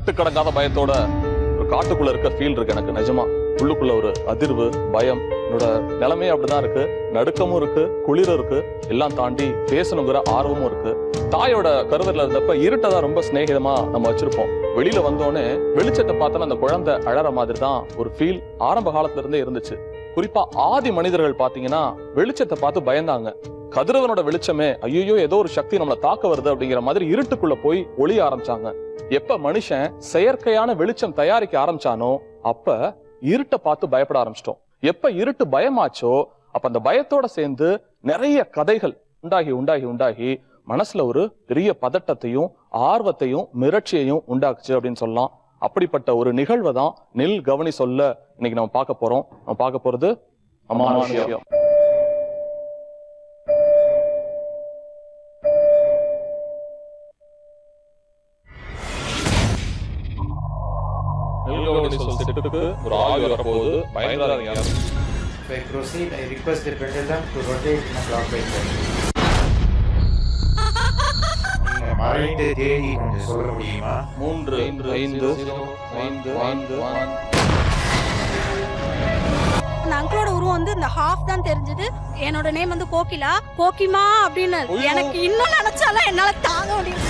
கட்டுக்கடங்காத பயத்தோட ஒரு காட்டுக்குள்ள இருக்க ஃபீல் இருக்கு எனக்கு. நிஜமா உள்ளுக்குள்ள ஒரு அதிர்வு, பயம், என்னோட நிலைமையே அப்படிதான் இருக்கு. நடுக்கமும் இருக்கு, குளிரும் இருக்கு, எல்லாம் தாண்டி பேசணுங்கிற ஆர்வமும் இருக்கு. தாயோட கருவறையில இருந்தப்ப இருட்டதான் ரொம்ப சிநேகிதமா நம்ம வச்சிருப்போம். வெளியில வந்தோடனே வெளிச்சத்தை பார்த்தோன்னா அந்த குழந்தை அழற மாதிரி தான் ஒரு ஃபீல் ஆரம்ப காலத்துல இருந்தே இருந்துச்சு. குறிப்பா ஆதி மனிதர்கள் பாத்தீங்கன்னா வெளிச்சத்தை பார்த்து பயந்தாங்க. கதிரவனோட வெளிச்சமே ஐயோ ஏதோ ஒரு சக்தி நம்மளை தாக்க வருது அப்படிங்கிற மாதிரி இருட்டுக்குள்ள போய் ஒளிய ஆரம்பிச்சாங்க. எப்ப மனுஷன் செயற்கையான வெளிச்சம் தயாரிக்க ஆரம்பிச்சானோ அப்ப இருட்டை பார்த்து பயப்பட ஆரம்பிச்சிட்டோம். எப்ப இருட்டு பயமாச்சோ அப்ப அந்த பயத்தோட சேர்ந்து நிறைய கதைகள் உண்டாகி உண்டாகி உண்டாகி மனசுல ஒரு பெரிய பதட்டத்தையும் ஆர்வத்தையும் மிரட்சியையும் உண்டாக்குச்சு அப்படின்னு சொல்லலாம். அப்படிப்பட்ட ஒரு நிகழ்வை தான் நில் கவனி சொல்ல இன்னைக்கு நம்ம பார்க்க போறோம். நம்ம பார்க்க போறது அமானுஷ்யம். ஒரு ஆய்வு வரப்போகுது, பயங்கரங்க. If I proceed, I request the pendulum to rotate in a clockwise direction. நீங்க மறைந்த தேதி கொஞ்சம் சொல்ல முடியுமா? 3-5-5-5-1. அந்த அங்கிளோட உருவம் வந்து இந்த ஹாஃப் தான் தெரிஞ்சது. என்னோட நேம் வந்து கோகிலா, கோகிமா அப்படின்னு. எனக்கு இன்னும் நினைச்சாலும் என்னால தாங்க முடியும்.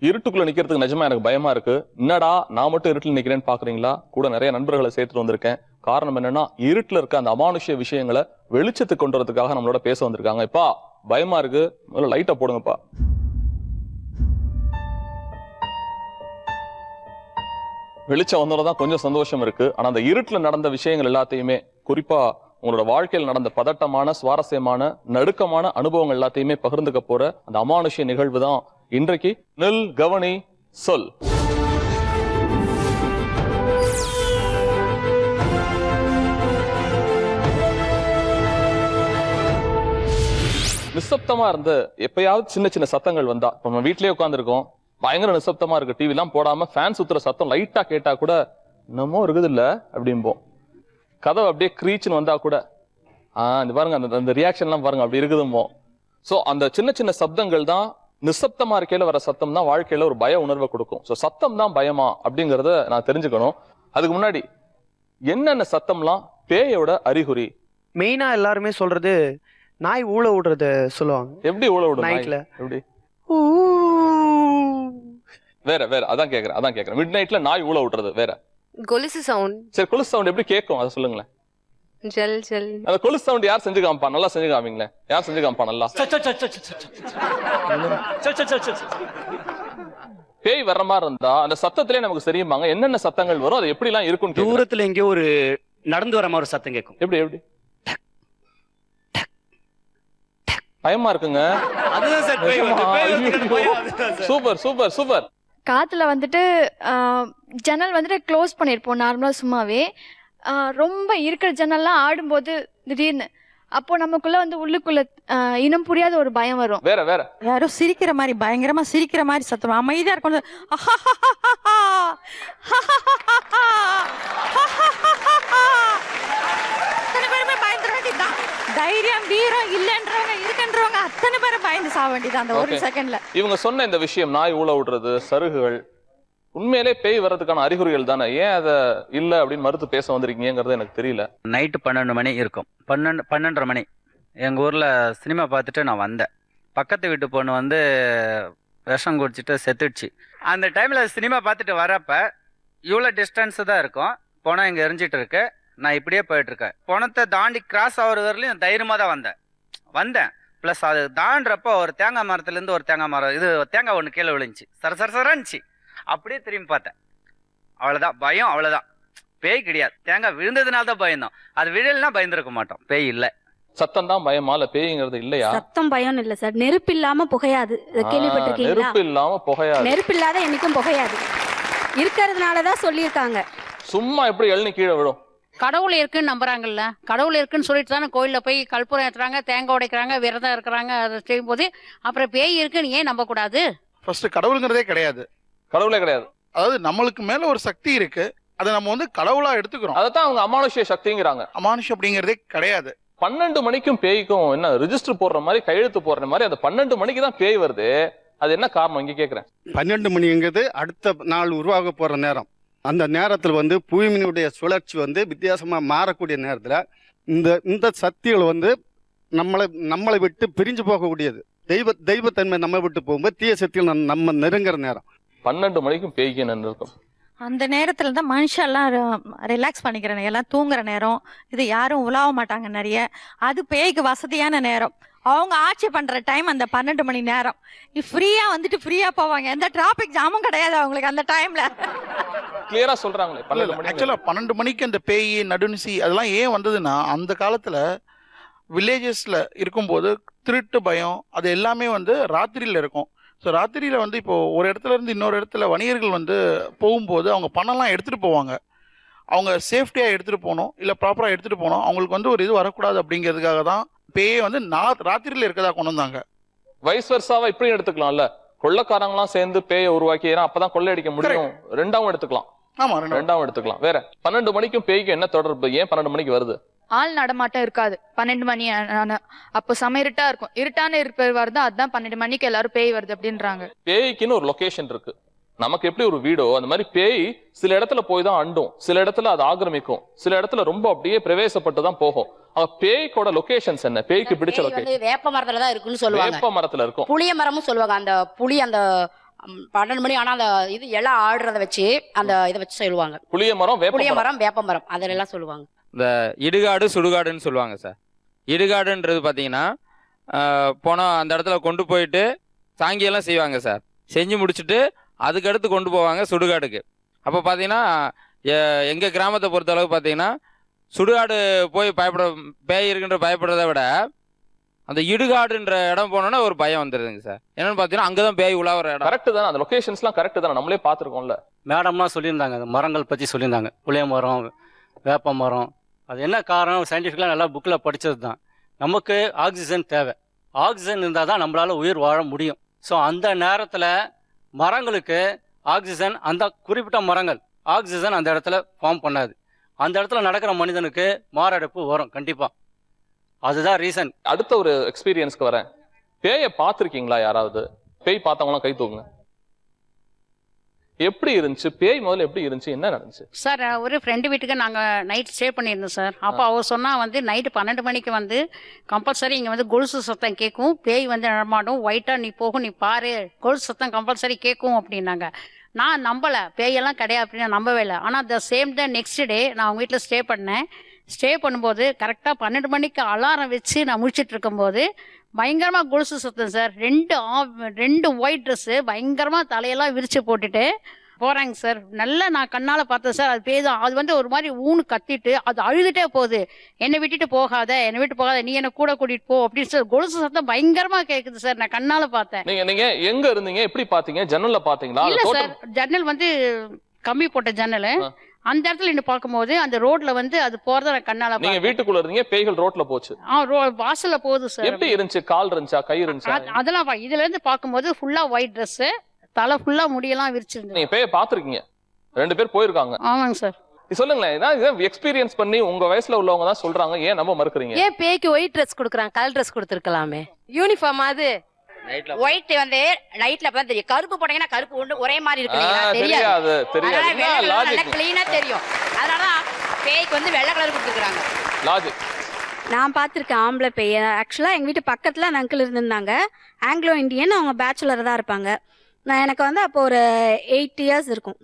இருட்டுக்குள்ள நிக்கிறதுக்கு நிஜமா எனக்கு பயமா இருக்கு. என்னடா நான் மட்டும் இருட்டுல நிக்கிறேன்னு பாக்குறீங்களா? கூட நிறைய நண்பர்களை சேர்த்துட்டு வந்திருக்கேன். காரணம் என்னன்னா இருட்டுல இருக்க அந்த அமானுஷ்ய விஷயங்களை வெளிச்சத்துக்கு கொண்டு வரதுக்காக நம்மளோட பேச வந்திருக்காங்க. இப்பா பயமா இருக்கு, முதல்ல லைட்டா போடுங்கப்பா. வெளிச்சம் வந்தோம்தான் கொஞ்சம் சந்தோஷம் இருக்கு. ஆனா அந்த இருட்டுல நடந்த விஷயங்கள் எல்லாத்தையுமே, குறிப்பா உங்களோட வாழ்க்கையில் நடந்த பதட்டமான, சுவாரஸ்யமான, நடுக்கமான அனுபவங்கள் எல்லாத்தையுமே பகிர்ந்துக்க போற அந்த அமானுஷ்ய நிகழ்வு தான் இன்றைக்கு நில் கவனி சொல். நிசப்தமா இருந்து எப்பயாவது சின்ன சின்ன சத்தங்கள் வந்தா, நம்ம வீட்லயே உட்காந்துருக்கோம், பயங்கர நிசப்தமா இருக்கு, டிவி எல்லாம் போடாம ஃபேன் சுத்துற சத்தம் லைட்டா கேட்டா கூட என்னமோ இருக்குது இல்ல அப்படிம்போம். கதவை அப்படியே கிரீச்சுன்னு வந்தா கூட இந்த பாருங்க அந்த ரியாக்ஷன் எல்லாம் பாருங்க அப்படி இருக்குதுமோ. சோ அந்த சின்ன சின்ன சப்தங்கள் தான், நிசப்தமா இருக்கையில வர சத்தம் தான் வாழ்க்கையில ஒரு பய உணர்வை கொடுக்கும். சோ சத்தம் தான் பயமா அப்படிங்கறத நான் தெரிஞ்சுக்கணும். அதுக்கு முன்னாடி என்னென்ன சத்தம்லாம் பேயோட அறிகுறி? மெயினா எல்லாருமே சொல்றது நாய் ஊழ விடுறது சொல்லுவாங்க. எப்படி ஊழ விடும் நைட்ல? எப்படி? வேற வேற அதான் கேக்குறேன். மிட் நைட்ல நாய் ஊழ விடுறது வேற. கொலுசு சவுண்ட். சரி, கொலுசு சவுண்ட் எப்படி கேட்கும் அதை சொல்லுங்களேன். ஜல் ஜல். அந்த கொலுசு சவுண்ட் யார் செஞ்சு காமிப்பா? நல்லா செஞ்சு காமிங்களே. யார் செஞ்சு காமிப்பா நல்லா? பேய் வர்ற மாதிரி இருந்தா அந்த சத்தத்திலே நமக்கு தெரியுமாங்க என்னென்ன சத்தங்கள் வரும், அது எப்படி எல்லாம் இருக்கும்? தூரத்துல எங்கேயோ ஒரு நடந்து வர மாதிரி ஒரு சத்தம் கேட்கும். எப்படி எப்படி? பயமா இருக்குங்க. Super super super. காத்துல வந்துட்டு ஜன்னல் வந்துட்டு க்ளோஸ் பண்ணிருப்போம் நார்மலா சும்மாவே. ரொம்ப இருக்கிற ஜன்னல்லாம் ஆடும்போது திடீர்னு அப்போ நமக்குள்ள வந்து உள்ளுக்குள்ள இன்னும் புரியாத ஒரு பயம் வரும். வேற வேற யாரோ சிரிக்கிற மாதிரி, பயங்கரமா சிரிக்கிற மாதிரி சத்தம், அமைதியா இருக்கும். தைரியம் வீரம் இல்லன்றவங்க இருக்குன்றவங்க அத்தனை பேரும் பயந்து சாக வேண்டியது அந்த ஒரு செகண்ட்ல. இவங்க சொன்ன இந்த விஷயம் நாய் ஊழ விடுறது, சருகுகள், உண்மையிலே பேய் வர்றதுக்கான அறிகுறிகள் தானே? ஏன் அதை இல்ல அப்படின்னு மறுத்து பேச வந்திருக்கீங்கிறது எனக்கு தெரியல. நைட்டு 12 மணி இருக்கும், 12:30 மணி. எங்கள் ஊரில் சினிமா பார்த்துட்டு நான் வந்தேன். பக்கத்து வீட்டு பொண்ணு வந்து விஷம் குடிச்சிட்டு செத்துடுச்சு. அந்த டைமில் சினிமா பார்த்துட்டு வரப்ப இவ்வளோ டிஸ்டன்ஸு தான் இருக்கும். பணம் இங்கே எரிஞ்சிட்டு இருக்கு, நான் இப்படியே போயிட்டுருக்கேன். பணத்தை தாண்டி கிராஸ் ஆகிற வரலையும் தைரியமாக தான் வந்தேன். ப்ளஸ் அது தாண்டுறப்போ ஒரு தேங்காய் மரத்துலேருந்து ஒரு தேங்காய் மரம், இது தேங்காய் ஒன்று கீழே விழுந்துச்சு, சரசரசரன்னுச்சு. அப்படியே திரும்பி பார்த்தேன், அவ்வளோதான் பயம், அவ்வளோதான். பேய் கிடையாது. தேங்காய் விழுந்ததுனால தான் பயந்தோம், அது விழல்னா பயந்துருக்க மாட்டோம். பேய் இல்லை. சத்தம் தான் பயமா இல்ல பேய்ங்கிறது இல்லையா? சத்தம் பயம் இல்ல சார். நெருப்பு இல்லாம புகையாது, கேள்விப்பட்டிருக்கீங்களா? நெருப்பு இல்லாம புகையாது. நெருப்பு இல்லாத என்னைக்கும் புகையாது. இருக்கிறதுனாலதான் சொல்லியிருக்காங்க. சும்மா எப்படி எழுநி கீழே விடும்? கடவுள் இருக்குன்னு நம்புறாங்கல்ல, கடவுள் இருக்குன்னு சொல்லிட்டு தானே கோயிலில் போய் கற்பூரம் ஏற்றுறாங்க, தேங்காய் உடைக்கிறாங்க, விரதம் இருக்கிறாங்க. அதை செய்யும் போது அப்புறம் பேய் இருக்குன்னு ஏன் நம்ப கூடாது? ஃபர்ஸ்ட் கடவுளுங்கிறதே கிடையாது. கடவுளே கிடையாது. அதாவது நம்மளுக்கு மேல ஒரு சக்தி இருக்கு, அதை நம்ம வந்து கடவுளா எடுத்துக்கிறோம். அதான் அவங்க அமானுஷ்ய சக்திங்கிறாங்க. அமானுஷ்யம் அப்படிங்கிறதே கிடையாது. 12 மணிக்கும் பேய்க்கும் என்ன ரிஜிஸ்டர் போடுற மாதிரி, கையெழுத்து போடுற மாதிரி அந்த 12 மணிக்கு தான் பேய் வருது. அது என்ன காரணம் இங்க கேக்குறேன். 12 மணிங்கிறது அடுத்த நாள் உருவாக போற நேரம். அந்த நேரத்தில் வந்து பூமியினுடைய சுழற்சி வந்து வித்தியாசமா மாறக்கூடிய நேரத்துல இந்த சக்திகள் நம்மளை விட்டு பிரிஞ்சு போகக்கூடியது. தெய்வத்தன்மை நம்ம விட்டு போகும்போது தீய சக்திகள் நம்ம நெருங்குற நேரம். 12 மணிக்கும் பேய்க்கு என்ன இருக்கும்? அந்த நேரத்துல தான் மனுஷெல்லாம் ரிலாக்ஸ் பண்ணிக்கிற நேரம், எல்லாம் தூங்குற நேரம். இது யாரும் உலாவ மாட்டாங்க நிறைய. அது பேய்க்கு வசதியான நேரம். அவங்க ஆட்சி பண்ற டைம் அந்த 12 மணி நேரம். ஃப்ரீயா வந்துட்டு ஃப்ரீயா போவாங்க. எந்த டிராபிக் ஜாமும் கிடையாது அவங்களுக்கு அந்த டைம்ல. கிளியரா சொல்றாங்களே 12 மணி. ஆக்சுவலா 12 மணிக்கு அந்த பேய் நடுநிசி அதெல்லாம் ஏன் வந்ததுன்னா, அந்த காலத்துல வில்லேஜஸ்ல இருக்கும்போது திருட்டு பயம் அது எல்லாமே வந்து ராத்திரியில இருக்கும். ஸோ ராத்திரியில வந்து இப்போ ஒரு இடத்துல இருந்து இன்னொரு இடத்துல வணிகர்கள் வந்து போகும்போது அவங்க பணம்லாம் எடுத்துட்டு போவாங்க. அவங்க சேஃப்டியா எடுத்துட்டு போகணும், இல்ல ப்ராப்பரா எடுத்துட்டு போகணும். அவங்களுக்கு வந்து ஒரு இது வரக்கூடாது அப்படிங்கிறதுக்காக தான் பேயே வந்து ராத்திரியில இருக்கதா கொண்டு வந்தாங்க. வைஸ் வர்சாவா இப்படி எடுத்துக்கலாம்ல, கொள்ளக்காரங்களாம் சேர்ந்து பேயை உருவாக்கி, ஏன்னா அப்பதான் கொள்ளையடிக்க முடியும். ரெண்டாவும் எடுத்துக்கலாம். ஆமா, ரெண்டாவும் எடுத்துக்கலாம். வேற 12 மணிக்கும் பேய்க்கு என்ன தொடர்பு? ஏன் 12 மணிக்கு வருது? ஆள் நடமாட்டம் இருக்காது 12 மணி அப்போ செம இருட்டா இருக்கும். இருட்டான இருப்பது வருது, அதுதான் 12 மணிக்கு எல்லாரும் பேய் வருது அப்படின்றாங்க. பேய்க்குன்னு ஒரு லொகேஷன் இருக்கு. நமக்கு எப்படி ஒரு வீடோ அந்த மாதிரி பேய் சில இடத்துல போய் தான் அண்டும், சில இடத்துல அது ஆக்கிரமிக்கும், சில இடத்துல ரொம்ப அப்படியே பிரவேசப்பட்டு தான் போகும். பேய்க்கோட லொகேஷன்ஸ் என்ன? பேய்க்கு பிடிச்ச லொகேஷன் வேப்ப மரத்துல தான் இருக்குன்னு சொல்லுவாங்க. வேப்ப மரத்துல இருக்கும். புளிய மரமும் சொல்லுவாங்க. அந்த புளி அந்த 12 மணி ஆனா அந்த இது எல்லாம் ஆடுறத வச்சு அந்த இதை வச்சு சொல்லுவாங்க. புளிய மரம், வேப்ப மரம் அதெல்லாம் சொல்லுவாங்க. இந்த இடுகாடு சுடுகாடுன்னு சொல்லுவாங்க சார். இடுகாடுன்றது பார்த்தீங்கன்னா போனால் அந்த இடத்துல கொண்டு போயிட்டு சாங்கியெல்லாம் செய்வாங்க சார். செஞ்சு முடிச்சுட்டு அதுக்கடுத்து கொண்டு போவாங்க சுடுகாடுக்கு. அப்போ பார்த்தீங்கன்னா எங்கள் கிராமத்தை பொறுத்தளவு பார்த்தீங்கன்னா சுடுகாடு போய் பேய் இருக்குன்ற பயப்படுறத விட அந்த இடுகாடுன்ற இடம் போனோன்னா ஒரு பயம் வந்துடுதுங்க சார். என்னன்னு பார்த்தீங்கன்னா அங்கே தான் பேய் உலாவுற இடம். கரெக்டு தானே? அந்த லொகேஷன்ஸ்லாம் கரெக்டு தானே? நம்மளே பார்த்துருக்கோம்ல. மேடம்லாம் சொல்லியிருந்தாங்க அந்த மரங்கள் பற்றி சொல்லியிருந்தாங்க. புளிய மரம், வேப்ப மரம். அது என்ன காரணம் சயின்டிஃபிக்கலாக நல்லா புக்கில் படித்தது தான். நமக்கு ஆக்சிஜன் தேவை. ஆக்சிஜன் இருந்தால் தான் நம்மளால உயிர் வாழ முடியும். ஸோ அந்த நேரத்தில் மரங்களுக்கு ஆக்சிஜன், அந்த குறிப்பிட்ட மரங்கள் ஆக்சிஜன் அந்த இடத்துல ஃபார்ம் பண்ணாது. அந்த இடத்துல நடக்கிற மனிதனுக்கு மாரடைப்பு வரும் கண்டிப்பாக. அதுதான் ரீசன். அடுத்த ஒரு எக்ஸ்பீரியன்ஸ்க்கு வரேன். பேயை பார்த்துருக்கீங்களா யாராவது? பேய் பார்த்தவங்களாம் கை தூக்குங்க. எப்படி இருந்துச்சு பேய்? முதல்ல எப்படி இருந்துச்சு? என்ன நடந்துச்சு சார்? ஒரு ஃப்ரெண்டு வீட்டுக்கு நாங்க நைட் ஸ்டே பண்ணியிருந்தோம் சார். அப்போ அவர் சொன்னா வந்து நைட்டு 12 மணிக்கு வந்து கம்பல்சரி இங்க வந்து கொலுசு சத்தம் கேட்கும், பேய் வந்து நடமாடும், ஒயிட்டா நீ போகும், நீ பாரு, கொலுசு சத்தம் கம்பல்சரி கேட்கும் அப்படின்னாங்க. நான் நம்பல, பேயெல்லாம் கிடையாது அப்படின்னு நம்பவே இல்லை. ஆனா the same day next day நான் அவங்க வீட்டில் ஸ்டே பண்ணேன். ஸ்டே பண்ணும்போது கரெக்டாக 12 மணிக்கு அலாரம் வச்சு நான் முடிச்சிட்டு இருக்கும்போது பயங்கரமா கொலுசு சத்தம் சார். ரெண்டு ஒயிட் ட்ரெஸ்ஸு பயங்கரமா தலையெல்லாம் விரிச்சு போட்டுட்டு போறாங்க சார். நல்லா நான் கண்ணால பார்த்தேன் சார். அது பேய் தான். அது வந்து ஒரு மாதிரி ஊனு கத்திட்டு அது அழுதுட்டே போகுது. என்னை விட்டுட்டு போகாத, நீ என்ன கூட கூட்டிட்டு போ அப்படின்னு சார். கொலுசு சத்தம் பயங்கரமா கேக்குது சார். நான் கண்ணால பார்த்தேன். நீங்க எங்க இருந்தீங்க? எப்படி பாத்தீங்க? ஜன்னல்ல பாத்தீங்களா? இல்ல சார், ஜன்னல் வந்து கம்பி போட்ட ஜன்னல். அந்த இடத்துல நின்று பார்க்கும்போது அந்த ரோட்ல வந்து அது போறத நான் கண்ணால பார்த்தேன். நீங்க வீட்டுக்குள்ள இருந்தீங்க, பேய்கள் ரோட்ல போச்சு. வாசல்ல போகுது சார். எப்படி இருந்துச்சு? கால் இருந்துச்சா, கை இருந்துச்சா? அதெல்லாம் இதுல இருந்து பார்க்கும்போது ஃபுல்லா ஒயிட் ட்ரெஸ், தலை ஃபுல்லா முடியெல்லாம் விரிச்சிருந்தது. நீங்க பேயை பாத்துருக்கீங்க, 2 பேர் போயிருக்காங்க. ஆமாங்க சார். சொல்லுங்களேன், இதான் எக்ஸ்பீரியன்ஸ் பண்ணி உங்க வயசுல உள்ளவங்க தான் சொல்றாங்க. ஏன் நம்ம மறுக்கறீங்க? ஏன் பேய்க்கு ஒயிட் ட்ரெஸ் கொடுக்குறாங்க? கலர் ட்ரெஸ் கொடுத்துருக்கலாமே. யூனிஃபார்ம் அது ஒயிட் வந்து நைட்ல அப்பதான் தெரியும். கருப்பு போட்டீங்கன்னா கருப்பு ஒரே மாதிரி இருக்கு. தெரியாது. கிளீனா தெரியும். அதனாலதான் பேய்க்கு வந்து வெள்ளை கலர் கொடுத்துருக்காங்க. லாஜிக். நான் பார்த்துருக்கேன் ஆம்பளை பேய். ஆக்சுவலாக எங்கள் வீட்டு பக்கத்தில் அந்த அங்கிள் இருந்திருந்தாங்க. Anglo Indian. அவங்க பேச்சுலர் தான் இருப்பாங்க. எனக்கு வந்து அப்போ ஒரு 8 இயர்ஸ் இருக்கும்.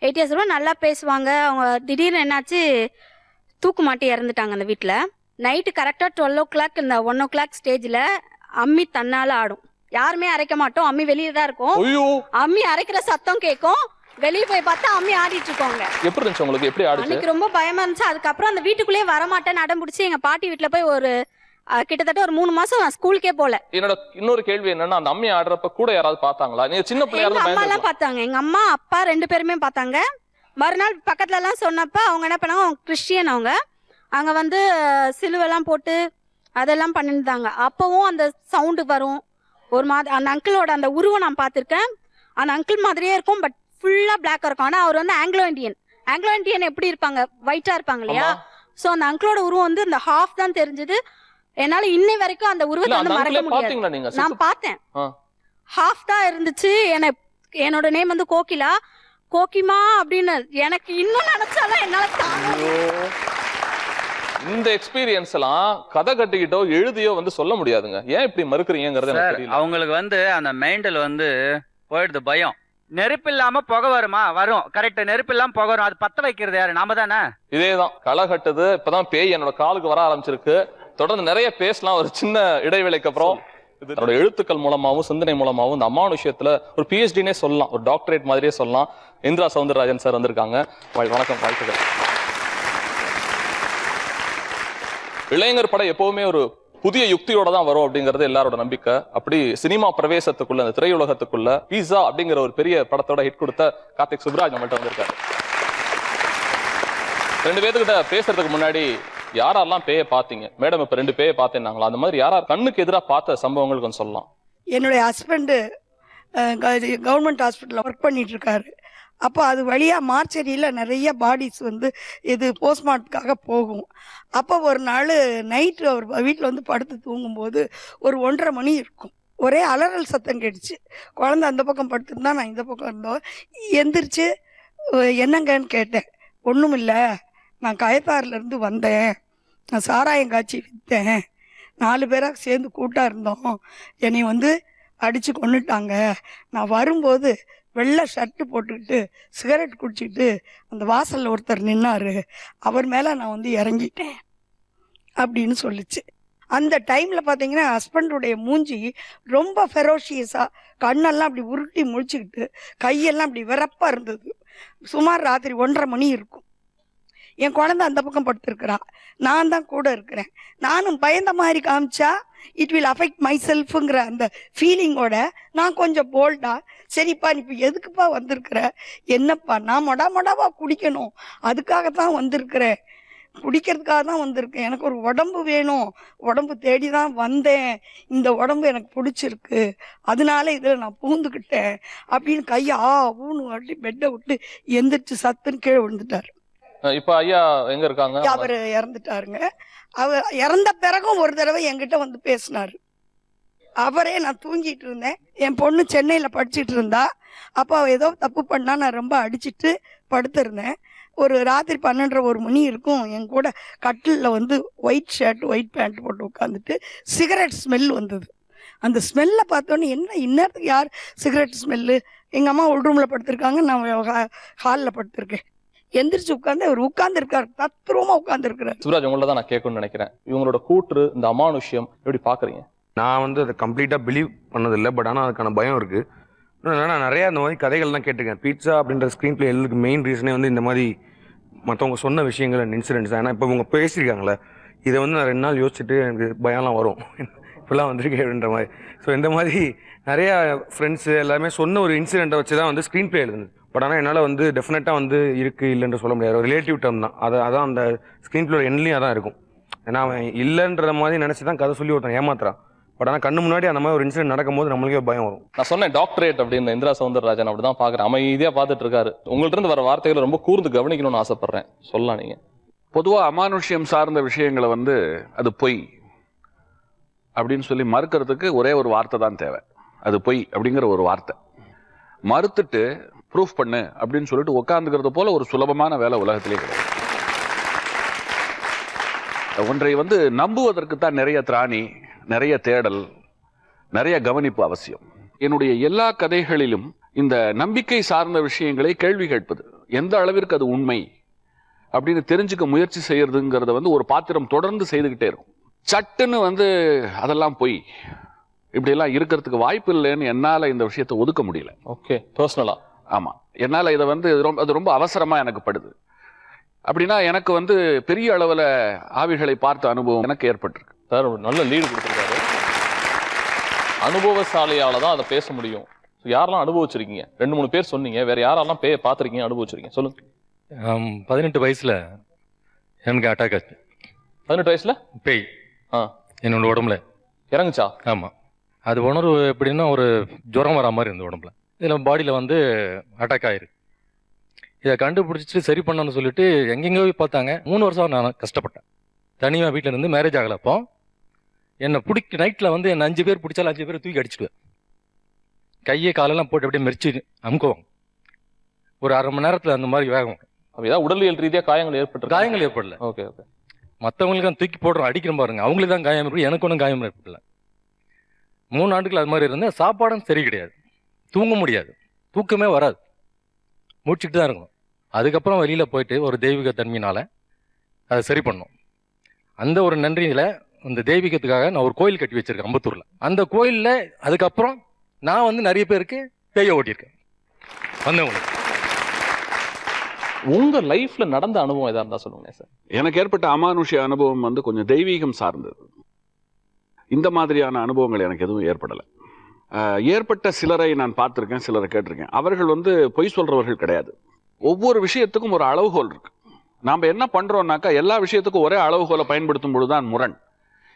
8 இயர்ஸ் இருக்கும். நல்லா பேசுவாங்க. அவங்க திடீர்னு என்னாச்சு, தூக்கு மாட்டி இறந்துட்டாங்க அந்த வீட்டில். நைட்டு கரெக்டாக 12 o'clock இந்த 1 o'clock ஸ்டேஜில் அம்மி தன்னால் ஆடும். யாருமே அரைக்க மாட்டோம். அம்மி வெளியே தான் இருக்கும். அம்மி அரைக்கிற சத்தம் கேட்கும். வெளியே போய் பார்த்தா அம்மி ஆடிட்டு இருக்கோங்க. எப்படி இருந்துச்சு உங்களுக்கு? எப்படி ஆடுச்சு? அன்னைக்கு ரொம்ப பயமா இருந்துச்சு. அதுக்கப்புறம் அந்த வீட்டுக்குள்ளேயே வரமாட்டேன்னு அடம் பிடிச்சி எங்க பாட்டி வீட்டுல போய் ஒரு கிட்டத்தட்ட ஒரு 3 மாசம் நான் ஸ்கூலுக்கே போல. என்னோட இன்னொரு கேள்வி என்னன்னா, அந்த அம்மி ஆடுறப்ப கூட யாராவது பார்த்தாங்களா? நீங்க சின்ன பிள்ளையா இருந்தா அம்மா எல்லாம் பார்த்தாங்க. எங்க அம்மா அப்பா 2 பேருமே பார்த்தாங்க. மறுநாள் பக்கத்துல எல்லாம் சொன்னப்ப அவங்க என்ன பண்ணாங்க, அவங்க கிறிஸ்டியன். அவங்க அங்க வந்து சிலுவெல்லாம் போட்டு அதெல்லாம் பண்ணிருந்தாங்க. அப்பவும் அந்த சவுண்டு வரும். ஒரு மாதிரி அந்த அங்கிளோட அந்த உருவம் நான் பார்த்திருக்கேன். அந்த அங்கிள் மாதிரியே இருக்கும், பட் ஃபுல்லா பிளாக்கா இருக்கும். ஆனா அவர் வந்து ஆங்கிலோ இண்டியன். ஆங்கிலோ இண்டியன் எப்படி இருப்பாங்க? ஒயிட்டா இருப்பாங்க இல்லையா? சோ அந்த அங்கிளோட உருவம் வந்து இந்த ஹாஃப் தான் தெரிஞ்சது. என்னால இன்னை வரைக்கும் அந்த உருவத்தை வந்து மறக்க முடியாது. நான் பார்த்தேன். ஹாஃப் தான் இருந்துச்சு. என்னோட நேம் வந்து கோகிலா. கோகிமா அப்படின்னு எனக்கு இன்னும் நினைச்சாலும் என்னால தாங்க முடியல. இந்த எக்ஸ்பீரியன்ஸ் எல்லாம் கதை கட்டிக்கிட்டோ எழுதியோ வந்து சொல்ல முடியாதுங்க. ஏன் இப்படி மறுக்கிறீங்கிறது எனக்கு தெரியல. அவங்களுக்கு வந்து அந்த மைண்டில் வந்து போயிடுது பயம். நெருப்பு இல்லாம புகை வருமா? வரும். கரெக்ட். நெருப்பு இல்லாம புகை வரும். அது பத்த வைக்கிறது யாரு? நாம தானே. இதேதான் களை கட்டுது. இப்பதான் பேய் என்னோட காலுக்கு வர ஆரம்பிச்சிருக்கு. தொடர்ந்து நிறைய பேசலாம் ஒரு சின்ன இடைவேளைக்கு அப்புறம். தன்னோட எழுத்துக்கள் மூலமாவும் சிந்தனை மூலமாவும் இந்த அமானுஷ்யத்துல ஒரு PhD-னே சொல்லலாம், ஒரு டாக்டரேட் மாதிரியே சொல்லலாம். இந்திரா சௌந்தரராஜன் சார் வந்திருக்காங்க. வணக்கம், வாழ்த்துக்கள். இளைஞர் படம் எப்பவுமே ஒரு புதிய யுக்தியோட தான் வரும் அப்படிங்கிறது எல்லாரோட நம்பிக்கை. அப்படி சினிமா பிரவேசத்துக்குள்ள, அந்த திரையுலகத்துக்குள்ள பீஸா அப்படிங்கிற ஒரு பெரிய படத்தோட ஹிட் கொடுத்த கார்த்திக் சுப்ராஜ் நம்மள்ட்ட வந்திருக்காரு. 2 பேர்த்துக்கிட்ட பேசுறதுக்கு முன்னாடி யாரெல்லாம் பேயை பார்த்தீங்க? மேடம் இப்ப 2 பேயை பார்த்தேன்னாங்களா, அந்த மாதிரி யாரா கண்ணுக்கு எதிராக பார்த்த சம்பவங்கள் கொஞ்சம் சொல்லலாம். என்னுடைய ஹஸ்பண்டு கவர்மெண்ட் ஹாஸ்பிட்டலில் ஒர்க் பண்ணிட்டு இருக்காரு. அப்போ அது வழியாக மார்ச்சரியில் நிறைய பாடிஸ் வந்து இது போஸ்ட்மார்ட்டத்துக்காக போகும். அப்போ ஒரு நாள் நைட்டு அவர் வீட்டில் வந்து படுத்து தூங்கும்போது ஒரு 1:30 மணி இருக்கும். ஒரே அலறல் சத்தம் கேட்டுச்சு. குழந்தை அந்த பக்கம் படுத்துருந்தா, நான் இந்த பக்கம் இருந்தோம். எந்திரிச்சு என்னங்கன்னு கேட்டேன். ஒன்றும் இல்லை, நான் கயத்தாறுலேருந்து வந்தேன், நான் சாராயம் காய்ச்சி விற்றேன், 4 பேராக சேர்ந்து கூட்டாக இருந்தோம், என்னை வந்து அடித்து கொண்டுட்டாங்க. நான் வரும்போது வெள்ளை ஷர்ட்டு போட்டுக்கிட்டு சிகரெட் குடிச்சிக்கிட்டு அந்த வாசலில் ஒருத்தர் நின்னார், அவர் மேலே நான் வந்து இறங்கிட்டேன் அப்படின்னு சொல்லிச்சு. அந்த டைமில் பார்த்தீங்கன்னா ஹஸ்பண்டுடைய மூஞ்சி ரொம்ப ஃபெரோஷியஸாக, கண்ணெல்லாம் அப்படி உருட்டி முழிச்சுக்கிட்டு கையெல்லாம் அப்படி விறப்பாக இருந்தது. சுமார் ராத்திரி 1:30 மணி இருக்கும். என் குழந்தை அந்த பக்கம் படுத்துருக்குறா, நான் தான் கூட இருக்கிறேன். நானும் பயந்த மாதிரி காமிச்சா இட் வில் அஃபெக்ட் மை செல்ஃபுங்கிற அந்த ஃபீலிங்கோட நான் கொஞ்சம் போல்டா, சரிப்பா நீ இப்போ எதுக்குப்பா வந்திருக்கிற? என்னப்பா, நான் மொடாவா குடிக்கணும், அதுக்காக தான் வந்திருக்கிறேன், குடிக்கிறதுக்காக தான் வந்திருக்கேன், எனக்கு ஒரு உடம்பு வேணும், உடம்பு தேடி தான் வந்தேன், இந்த உடம்பு எனக்கு பிடிச்சிருக்கு, அதனால இதில் நான் பூந்துக்கிட்டேன் அப்படின்னு கையை ஊன்னு வாட்டி பெட்டை விட்டு எந்திரிச்சு சத்துன்னு கீழே விழுந்துட்டார். இப்ப ஐயா எங்க இருக்காங்க? அவர் இறந்துட்டாருங்க. அவர் இறந்த பிறகும் ஒரு தடவை என்கிட்ட வந்து பேசினாரு. அவரே நான் தூங்கிட்டு இருந்தேன், என் பொண்ணு சென்னையில் படிச்சுட்டு இருந்தா, அப்போ அவள் ஏதோ தப்பு பண்ணா, நான் ரொம்ப அடிச்சுட்டு படுத்திருந்தேன். ஒரு ராத்திரி 12:30 மணி இருக்கும். என் கூட கட்டிலில் வந்து ஒயிட் ஷர்ட் ஒயிட் பேண்ட் போட்டு உட்காந்துட்டு சிகரெட் ஸ்மெல் வந்தது. அந்த ஸ்மெல்லை பார்த்தோன்னே என்ன இந்நேரத்துக்கு யார் சிகரெட் ஸ்மெல்லு? எங்கள் அம்மா உள் ரூமில் படுத்திருக்காங்க, நான் ஹாலில் படுத்திருக்கேன். எந்திரிச்சு உட்காந்து அவர் உட்கார்ந்துருக்காரு, தத்ரூபமா உட்கார்ந்துருக்கிறார். சுப்ராஜ், உங்கள தான் நான் கேட்கணும்னு நினைக்கிறேன். இவங்களோட கூற்று, இந்த அமானுஷ்யம் எப்படி பாக்குறீங்க? நான் வந்து அதை கம்ப்ளீட்டாக பிலீவ் பண்ணதில்லை, பட் ஆனால் அதுக்கான பயம் இருக்குது. நான் நிறையா இந்த மாதிரி கதைகள்லாம் கேட்டிருக்கேன். பீட்சா அப்படின்ற ஸ்க்ரீன் பிளே எழுதுக்கு மெயின் ரீசனே வந்து இந்த மாதிரி மற்றவங்க சொன்ன விஷயங்கள் அண்ட் இன்சிடென்ட்ஸ். ஏன்னா இப்போ இவங்க பேசியிருக்காங்களே, இதை வந்து நான் 2 நாள் யோசிச்சுட்டு எனக்கு பயம்லாம் வரும், இப்படிலாம் வந்திருக்கேன் அப்படின்ற மாதிரி. ஸோ இந்த மாதிரி நிறையா ஃப்ரெண்ட்ஸு எல்லாருமே சொன்ன ஒரு இன்சிடெண்ட்டை வச்சு தான் வந்து ஸ்க்ரீன் பிளே எழுதுனது. பட் ஆனால் என்னால் வந்து டெஃபினட்டாக வந்து இருக்குது இல்லைன்ற சொல்ல முடியாது. ரிலேட்டிவ் டேர்ம் தான். அதான் அந்த ஸ்க்ரீன் பிளேயோட எண்ட்லையும் அதான் இருக்கும். ஏன்னா அவன் இல்லைன்ற மாதிரி நினச்சி தான் கதை சொல்லி ஒருத்தன் ஏமாத்துறான். பட் ஆனால் கண்ணு முன்னாடி அந்த மாதிரி ஒரு இன்சிடென்ட் நடக்கும்போது நம்மளுக்கே பயம் வரும். நான் சொன்னேன் டாக்டரேட் அப்படின்னு. இந்திரா சௌந்தரராஜன் அப்படிதான் பாக்குறேன், அமைதியா பார்த்துட்டு இருக்காரு. உங்கள்ட்ட இருந்து வர வார்த்தைகளை ரொம்ப கூர்ந்து கவனிக்கணும்னு ஆசைப்படுறேன். சொல்லலாம் நீங்க. பொதுவாக அமானுஷ்யம் சார்ந்த விஷயங்களை வந்து அது பொய் அப்படின்னு சொல்லி மறுக்கிறதுக்கு ஒரே ஒரு வார்த்தை தான் தேவை. அது பொய் அப்படிங்கிற ஒரு வார்த்தை. மறுத்துட்டு ப்ரூஃப் பண்ணு அப்படின்னு சொல்லிட்டு உட்காந்துக்கிறது போல ஒரு சுலபமான வேலை உலகத்திலே கிடையாது. ஒன்றை வந்து நம்புவதற்கு தான் நிறைய திராணி, நிறைய தேடல், நிறைய கவனிப்பு அவசியம். என்னுடைய எல்லா கதைகளிலும் இந்த நம்பிக்கை சார்ந்த விஷயங்களை கேள்வி கேட்பது, எந்த அளவிற்கு அது உண்மை அப்படின்னு தெரிஞ்சுக்க முயற்சி செய்யறதுங்கிறத வந்து ஒரு பாத்திரம் தொடர்ந்து செய்துகிட்டே இருக்கும். சட்டுன்னு வந்து அதெல்லாம் பொய், இப்படியெல்லாம் இருக்கிறதுக்கு வாய்ப்பு இல்லைன்னு என்னால் இந்த விஷயத்தை ஒதுக்க முடியல. ஓகே, பர்சனலா. ஆமாம், என்னால் இதை வந்து அது ரொம்ப அவசரமாக எனக்கு படுது. அப்படின்னா எனக்கு வந்து பெரிய அளவில் ஆவிகளை பார்த்த அனுபவம் எனக்கு ஏற்பட்டிருக்கு. சார் ஒரு நல்ல லீடு கொடுத்துருக்காரு. அனுபவசாலியால தான் அதை பேச முடியும். யாரெல்லாம் அனுபவிச்சிருக்கீங்க? 2-3 பேர் சொன்னீங்க, வேற யாரெல்லாம் பேய பார்த்துருக்கீங்க, அனுபவிச்சிருக்கீங்க? சொல்லுங்க. 18 வயசுல எனக்கு அட்டாக் ஆச்சு. 18 வயசுல பேய் என்னோட உடம்புல இறங்குச்சா? ஆமாம். அது உணர்வு எப்படின்னா ஒரு ஜுரம் வரா மாதிரி இருந்த உடம்புல, இதில் பாடியில் வந்து அட்டாக் ஆயிருக்கு. இதை கண்டுபிடிச்சிட்டு சரி பண்ணணும்னு சொல்லிட்டு எங்கெங்கேயோ போய் பார்த்தாங்க. 3 வருஷம் நான் கஷ்டப்பட்டேன். தனியாக வீட்டில் இருந்து மேரேஜ் ஆகலை. அப்போ என்னை நைட்டில் வந்து என்னை 5 பேர் பிடிச்சாலும் 5 பேர் தூக்கி அடிச்சுடுவேன். கையை காலெல்லாம் போட்டு அப்படியே மெரிச்சு அமுக்குவாங்க. ஒரு அரை மணி நேரத்தில் அந்த மாதிரி வேகம். ஏதாவது உடலியல் ரீதியாக காயங்கள் ஏற்பட்டு காயங்கள் ஏற்படல. Okay okay. மற்றவங்களுக்கு தூக்கி போடுறோம் அடிக்கிற பாருங்க, அவங்களுக்கு தான் காயம் ஏற்படும், எனக்கு ஒன்றும் காயம் ஏற்படல. 3 ஆண்டுகள் அது மாதிரி இருந்தால் சாப்பாடும் சரி கிடையாது, தூங்க முடியாது, தூக்கமே வராது, முடிச்சுட்டு தான் இருக்கணும். அதுக்கப்புறம் வெளியில் போயிட்டு ஒரு தெய்வீக தன்மையினால் அதை சரி பண்ணோம். அந்த ஒரு நன்றியில் அந்த தெய்வீகத்துக்காக நான் ஒரு கோயில் கட்டி வச்சிருக்கேன் அம்பத்தூரில். அந்த கோயிலில் அதுக்கப்புறம் நான் வந்து நிறைய பேருக்கு பேய ஓட்டியிருக்கேன் வந்தவங்களுக்கு. உங்க லைஃப்ல நடந்த அனுபவம் எதா இருந்தா சொல்லுங்க சார். எனக்கு ஏற்பட்ட அமானுஷ்ய அனுபவம் வந்து கொஞ்சம் தெய்வீகம் சார்ந்தது. இந்த மாதிரியான அனுபவங்கள் எனக்கு எதுவும் ஏற்படலை. ஏற்பட்ட சிலரை நான் பார்த்துருக்கேன், சிலரை கேட்டிருக்கேன். அவர்கள் வந்து பொய் சொல்றவர்கள் கிடையாது. ஒவ்வொரு விஷயத்துக்கும் ஒரு அளவுகோல் இருக்கு. நாம் என்ன பண்றோம்னாக்கா எல்லா விஷயத்துக்கும் ஒரே அளவுகோலை பயன்படுத்தும் பொழுதுதான் முரண்.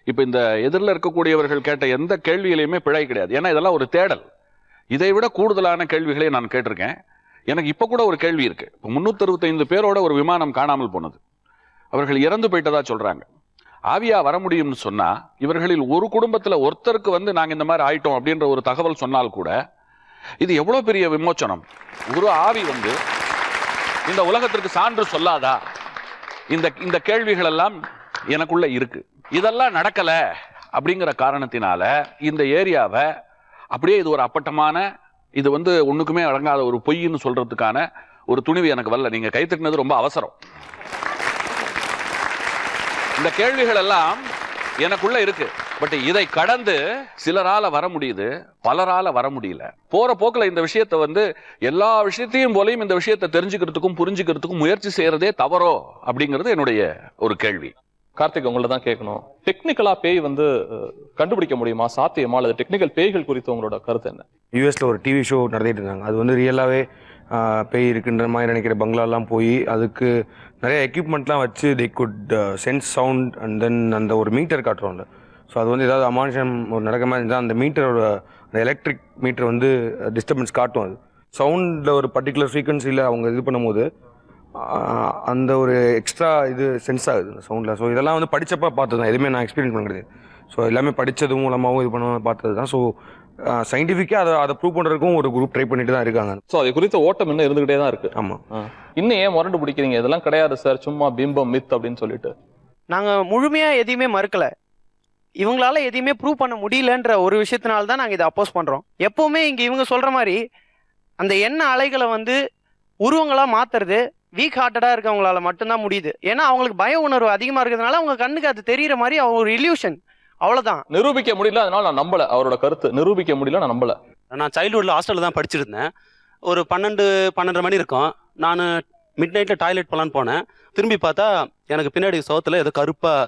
இப்போ இந்த எதிரில் இருக்கக்கூடியவர்கள் கேட்ட எந்த கேள்வியிலையுமே பிழை கிடையாது. ஏன்னா இதெல்லாம் ஒரு தேடல். இதை விட கூடுதலான கேள்விகளை நான் கேட்டிருக்கேன். எனக்கு இப்போ கூட ஒரு கேள்வி இருக்கு. இப்போ 365 பேரோட ஒரு விமானம் காணாமல் போனது, அவர்கள் இறந்து போயிட்டதா சொல்றாங்க. ஆவியா வர முடியும்னு சொன்னா இவர்களில் ஒரு குடும்பத்துல ஒருத்தருக்கு வந்து நாங்க இந்த மாதிரி ஆயிட்டோம் அப்படின்ற ஒரு தகவல் சொன்னால் கூட இது எவ்வளவு பெரிய விமோச்சனம். ஒரு ஆவி வந்து இந்த உலகத்திற்கு சான்று சொல்லாதா? இந்த கேள்விகள் எல்லாம் எனக்குள்ள இருக்கு. இதெல்லாம் நடக்கல அப்படிங்கிற காரணத்தினால இந்த ஏரியாவை அப்படியே இது ஒரு அப்பட்டமான, இது வந்து ஒண்ணுக்குமே அடங்காத ஒரு பொய்ன்னு சொல்றதுக்கான ஒரு துணிவு எனக்கு வரல. நீங்க கை தட்டினது ரொம்ப அவசரம். இந்த கேள்விகள் எல்லாம் எனக்குள்ள இருக்கு. பட் இதை கடந்து சிலரால வர முடியுது, பலரால வர முடியல. போற போக்குல இந்த விஷயத்தை வந்து எல்லா விஷயத்தையும் போலையும் இந்த விஷயத்தை தெரிஞ்சுக்கிறதுக்கும் புரிஞ்சுக்கிறதுக்கும் முயற்சி செய்யறதே தவறோ அப்படிங்கிறது என்னுடைய ஒரு கேள்வி. கார்த்திக், உங்களை தான் கேட்கணும். டெக்னிக்கலா பேய் வந்து கண்டுபிடிக்க முடியுமா, சாத்தியமா, அல்லது டெக்னிக்கல் பேய்கள் குறித்து உங்களோட கருத்து என்ன? யூஎஸ்ல ஒரு டிவி ஷோ நடத்திட்டு இருந்தாங்க. அது வந்து ரியலாகவே பேய் இருக்குன்ற மாதிரி நினைக்கிற பங்களாலாம் போய் அதுக்கு நிறைய எக்யூப்மெண்ட்லாம் வச்சு தே good sense sound and then அந்த ஒரு மீட்டர் காட்டுறோம்ல. ஸோ அது வந்து ஏதாவது அமானுஷம் ஒரு நடக்க மாதிரி இருந்தால் அந்த மீட்டரோட அந்த எலக்ட்ரிக் மீட்டர் வந்து டிஸ்டர்பன்ஸ் காட்டும். அது சவுண்டில் ஒரு பர்டிகுலர் ஃப்ரீக்வன்சியில் அவங்க இது பண்ணும்போது அந்த ஒரு எக்ஸ்ட்ரா இது சென்ஸ் ஆகுது அந்த சவுண்டில். ஸோ இதெல்லாம் வந்து படித்தப்போ பார்த்தது தான், எதுவுமே நான் எக்ஸ்பீரியன்ஸ் பண்ணுறது. ஸோ எல்லாமே படித்தது மூலமாகவும் இது பண்ண பார்த்தது தான். ஸோ சயின்டிஃபிக்காக அதை ப்ரூவ் பண்ணுறதுக்கும் ஒரு குரூப் ட்ரை பண்ணிட்டு தான் இருக்காங்க. ஸோ அது குறித்த ஓட்டம் இன்னும் இருந்துகிட்டே தான் இருக்கு. ஆமாம். இன்னும் ஏன் முரண்டு பிடிக்கிறீங்க? இதெல்லாம் கிடையாது சார், சும்மா பிம்பம், மித் அப்படின்னு சொல்லிட்டு. நாங்கள் முழுமையாக எதையுமே மறுக்கலை. இவங்களால எதையுமே ப்ரூவ் பண்ண முடியலன்ற ஒரு விஷயத்தினால தான் நாங்கள் இதை அப்போஸ் பண்ணுறோம். எப்போவுமே இங்கே இவங்க சொல்கிற மாதிரி அந்த எண்ண அலைகளை வந்து உருவங்களாக மாற்றுறது வீக் ஹார்ட்டடாக இருக்கவங்களால மட்டும்தான் முடியுது. ஏன்னா அவங்களுக்கு பய உணர்வு அதிகமாக இருக்கிறதுனால அவங்க கண்ணுக்கு அது தெரிகிற மாதிரி அவங்க ஒரு இல்யூஷன், அவ்வளோதான். நிரூபிக்க முடியல, அதனால நான் நம்பல. அவரோட கருத்து நிரூபிக்க முடியல, நான் நம்பல. நான் சைல்டுஹுட்ல ஹாஸ்டலில் தான் படிச்சிருந்தேன். ஒரு 12-12:30 மணி இருக்கும். நான் மிட் நைட்டில் டாய்லெட் போகலான்னு போனேன். திரும்பி பார்த்தா எனக்கு பின்னாடி சோத்தில் ஏதோ கருப்பாக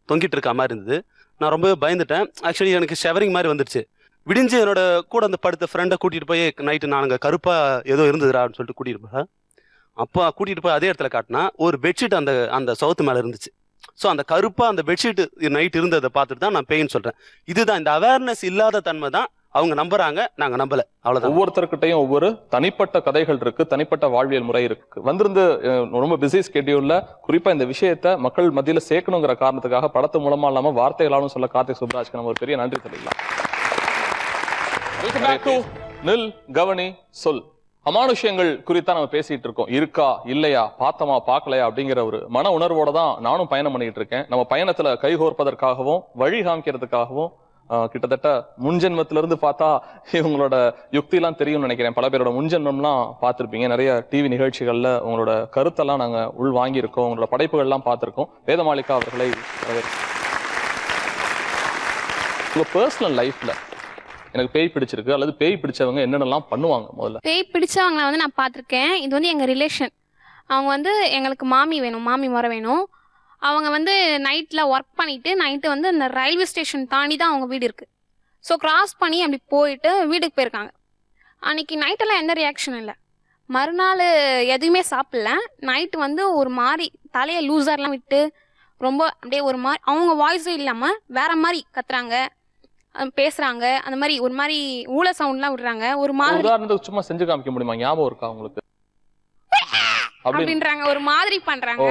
தொங்கிட்டு இருக்க மாதிரி இருந்தது. நான் ரொம்ப பயந்துட்டேன். ஆக்சுவலி எனக்கு ஷெவரிங் மாதிரி வந்துடுச்சு. விடிஞ்சு என்னோட கூட வந்து படுத்த ஃப்ரெண்டை கூட்டிகிட்டு போய் நைட்டு நான் அங்கே கருப்பாக ஏதோ இருந்ததுடா அப்படின்னு சொல்லிட்டு கூட்டிகிட்டு போகிறேன். அப்போ கூட்டிகிட்டு போய் அதே இடத்துல காட்டினா ஒரு பெட்ஷீட் அந்த சவுத்து மேலே இருந்துச்சு. ஸோ அந்த கருப்பாக அந்த பெட்ஷீட்டு நைட் இருந்ததை பார்த்துட்டு தான் நான் பேயின்னு சொல்கிறேன். இதுதான் இந்த அவேர்னஸ் இல்லாத தன்மை தான் அவங்க நம்புறாங்க, நாங்கள் நம்பலை, அவ்வளோதான். ஒவ்வொருத்தர்கிட்டையும் ஒவ்வொரு தனிப்பட்ட கதைகள் இருக்கு, தனிப்பட்ட வாழ்வியல் முறை இருக்கு. வந்திருந்து ரொம்ப பிஸி ஸ்கெடியூல்ல குறிப்பா இந்த விஷயத்தை மக்கள் மத்தியில் சேர்க்கணுங்கிற காரணத்துக்காக படத்து மூலமா இல்லாம வார்த்தைகளாலும் சொல்ல கார்த்திக் சுப்ராஜ்க்கு நம்ம ஒரு பெரிய நன்றி தெரிவிக்கலாம். வெல்கம் பேக் டு நில் கவனி சொல். அமானுஷ்யங்கள் குறித்தா நம்ம பேசிட்டு இருக்கோம். இருக்கா இல்லையா, பார்த்தமா பார்க்கலையா அப்படிங்கிற ஒரு மன உணர்வோட தான் நானும் பயணம் பண்ணிட்டு இருக்கேன். நம்ம பயணத்துல கைகோர்ப்பதற்காகவும் வழி காமிக்கிறதுக்காகவும் கிட்டத்தட்ட முன்ஜென்மத்திலிருந்து பார்த்தா இவங்களோட யுக்தி எல்லாம் தெரியும்னு நினைக்கிறேன். பல பேரோட முன்ஜென்மம்லாம் பார்த்திருப்பீங்க. நிறைய டிவி நிகழ்ச்சிகள்ல உங்களோட கருத்தெல்லாம் நாங்க உள் வாங்கியிருக்கோம், உங்களோட படைப்புகள் எல்லாம் பார்த்திருக்கோம். வேதமாளிகா அவர்களை உங்க பர்சனல் லைஃப்ல எனக்கு பேய் பிடிச்சிருக்கு அல்லது பேய் பிடிச்சவங்க என்னென்னலாம் பண்ணுவாங்க? முதல்ல பேய் பிடிச்சவங்களை வந்து நான் பார்த்துருக்கேன். இது வந்து எங்கள் ரிலேஷன். அவங்க வந்து எங்களுக்கு மாமி வேணும், மாமி முறை வேணும். அவங்க வந்து நைட்டில் ஒர்க் பண்ணிவிட்டு நைட்டு வந்து இந்த ரயில்வே ஸ்டேஷன் தாண்டி தான் அவங்க வீடு இருக்குது. ஸோ கிராஸ் பண்ணி அப்படி போயிட்டு வீட்டுக்கு போயிருக்காங்க. அன்றைக்கி நைட்டெல்லாம் எந்த ரியாக்ஷனும் இல்லை. மறுநாள் எதுவுமே சாப்பிடல. நைட்டு வந்து ஒரு மாதிரி தலையை லூசர்லாம் விட்டு ரொம்ப அப்படியே ஒரு மாதிரி அவங்க வாய்ஸும் இல்லாமல் வேற மாதிரி கத்துறாங்க, பேசுறாங்க. அந்த மாதிரி ஒரு மாதிரி ஊழ சவுண்ட்லாம் விடுறாங்க. ஒரு மாதிரி உதாரணத்துக்கு சும்மா செஞ்சு காமிக்க முடியுமா? ஞாபகம் இருக்கா உங்களுக்கு? அப்படின்றாங்க, ஒரு மாதிரி பண்றாங்க.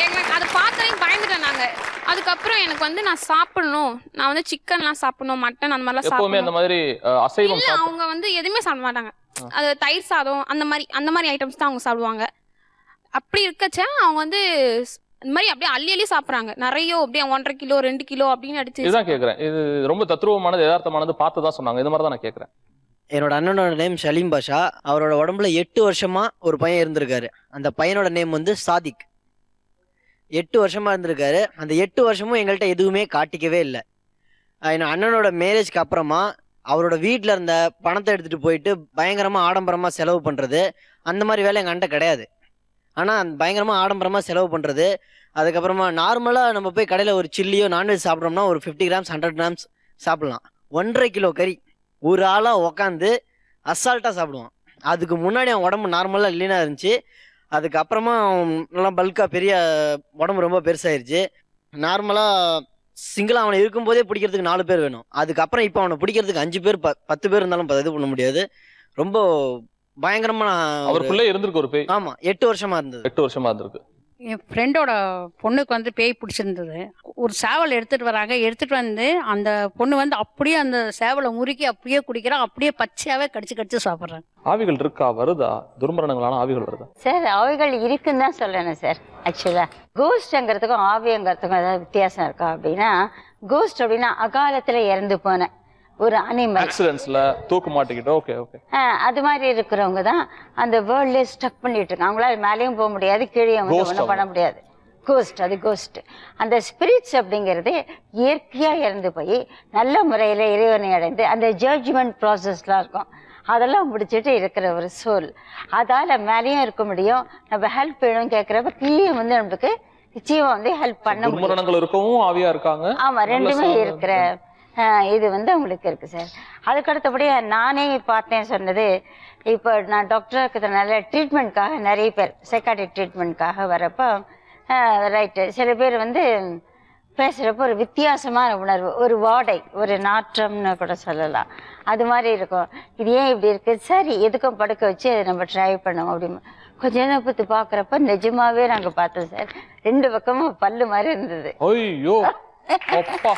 எங்களுக்கு அதை பார்த்தாலே பயந்துட்டோம் நாங்க. அதுக்கப்புறம் எனக்கு வந்து நான் சாப்பிடணும், நான் வந்து சிக்கன்லாம் சாப்பிடணும், மட்டன் அந்த மாதிரிலாம் எப்பவுமே அந்த சாப்பிடணும். மாதிரி அசைவம் இல்ல அவங்க வந்து எதுவுமே சாப்பிட மாட்டாங்க. அது தயிர் சாதம் அந்த மாதிரி ஐட்டம்ஸ் தான் அவங்க சாப்பிடுவாங்க. அப்படி இருக்கச்ச அவங்க வந்து இந்த மாதிரி அப்படியே அள்ளி அள்ளி சாப்பிட்றாங்க. நிறைய அப்படியே 1.5 கிலோ 2 கிலோ அப்படின்னு அடிச்சு. இதுதான் கேட்குறேன். இது ரொம்ப தத்ரூபமானது, யதார்த்தமானது பார்த்து தான் சொன்னாங்க. இது மாதிரி தான் நான் கேட்குறேன். என்னோட அண்ணனோட நேம் ஷலீம் பாஷா. அவரோட உடம்புல 8 வருஷமா ஒரு பையன் இருந்திருக்காரு. அந்த பையனோட நேம் வந்து சாதிக். 8 வருஷமா இருந்திருக்காரு. அந்த 8 வருஷமும் எங்கள்கிட்ட எதுவுமே காட்டிக்கவே இல்லை. என் அண்ணனோட மேரேஜ்க்கு அப்புறமா அவரோட வீட்டில் இருந்த பணத்தை எடுத்துகிட்டு போயிட்டு பயங்கரமாக ஆடம்பரமாக செலவு பண்ணுறது, அந்த மாதிரி வேலை எங்கள் அண்ணன் கிடையாது. ஆனால் பயங்கரமாக ஆடம்பரமாக செலவு பண்ணுறது, அதுக்கப்புறமா நார்மலாக நம்ம போய் கடையில் ஒரு சில்லியோ நான்வெஜ் சாப்பிட்றோம்னா ஒரு 50 கிராம்ஸ் 100 கிராம்ஸ் சாப்பிட்லாம். 1.5 கிலோ கறி ஒரு ஆளாக உக்காந்து அசால்ட்டாக சாப்பிடுவான். அதுக்கு முன்னாடி அவன் உடம்பு நார்மலாக லீனாக இருந்துச்சு. அதுக்கப்புறமா நல்லா பல்காக பெரிய உடம்பு ரொம்ப பெருசாயிருச்சு. நார்மலாக சிங்கிளாக அவனை இருக்கும்போதே பிடிக்கிறதுக்கு 4 பேர் வேணும். அதுக்கப்புறம் இப்போ அவனை பிடிக்கிறதுக்கு 5 பேர் 10 பேர் இருந்தாலும் இது பண்ண முடியாது. ரொம்ப பயங்கரமா அவருக்குள்ளே இருந்திருக்கு ஒரு பேய். ஆமா, 8 வருஷமா இருந்தது. 8 வருஷமா இருந்திருக்கு. என் ஃப்ரெண்டோட பொண்ணுக்கு வந்து பேய் பிடிச்சிருந்தது. ஒரு சேவல் எடுத்துட்டு வராங்க. எடுத்துட்டு வந்து அந்த பொண்ணு வந்து அப்படியே அந்த சேவலை முறுக்கி அப்படியே குடிக்கிறான். அப்படியே பச்சையாவே கடிச்சு சாப்பிட்றாங்க. ஆவிகள் இருக்கா, வருதா? துர்மரணங்களான ஆவிகள் வருதா? சார் ஆவிகள் இருக்குன்னு தான் சொல்லணும் சார். ஆக்சுவலா கோஸ்ட்ங்கிறதுக்கும் ஆவிங்கிறதுக்கும் ஏதாவது வித்தியாசம் இருக்கா அப்படின்னா, கோஸ்ட் அப்படின்னா அகாலத்துல இறந்து போன ஒரு அனிமல், ஆக்சிடென்ட்ஸ்ல தூக்கு மாட்டிக்கிட்டோ அது மாதிரி இருக்கிறவங்க தான் அந்த வேர்ல்ட்ல ஸ்டக் பண்ணிட்டு இருக்காங்க. அவங்களால மேலேயும் போக முடியாது, கீழே வந்து ஒன்றும் பண்ண முடியாது. கோஸ்ட், அது கோஸ்ட். அந்த ஸ்பிரிட்ஸ் அப்படிங்கிறது இயற்கையா இறந்து போய் நல்ல முறையில இறைவனை அடைந்து அந்த ஜட்ஜ்மெண்ட் ப்ராசஸ்லாம் இருக்கும், அதெல்லாம் முடிச்சுட்டு இருக்கிற ஒரு சோல். அதால மேலேயும் இருக்க முடியும். நம்ம ஹெல்ப் வேணும் கேட்கறப்ப கீழே வந்து நம்மளுக்கு நிச்சயமா வந்து ஹெல்ப் பண்ண முடியும். துர்மரணங்கள் இருக்கவும் ஆவியா இருக்காங்க. ஆமா, ரெண்டுமே இருக்கிற இது வந்து உங்களுக்கு இருக்கு சார். அதுக்கடுத்தபடியா நானே பார்த்தேன் சொன்னது, இப்போ நான் டாக்டராக இருக்கிறதுனால ட்ரீட்மெண்ட்காக நிறைய பேர் சைக்காட்ரிக் ட்ரீட்மெண்ட்காக வரப்போ ரைட்டு சில பேர் வந்து பேசுகிறப்போ ஒரு வித்தியாசமான உணர்வு, ஒரு வாடை, ஒரு நாற்றம்னு கூட சொல்லலாம், அது மாதிரி இருக்கும். இது ஏன் இப்படி இருக்குது, சரி எதுக்கும் படுக்க வச்சு அதை நம்ம ட்ரை பண்ணுவோம் அப்படின்னு கொஞ்ச நேரம் பற்றி பார்க்குறப்ப நிஜமாவே நாங்கள் பார்த்தோம் சார். 2 பக்கமும் பல்லு மாதிரி இருந்தது. ஐயோ அப்பா,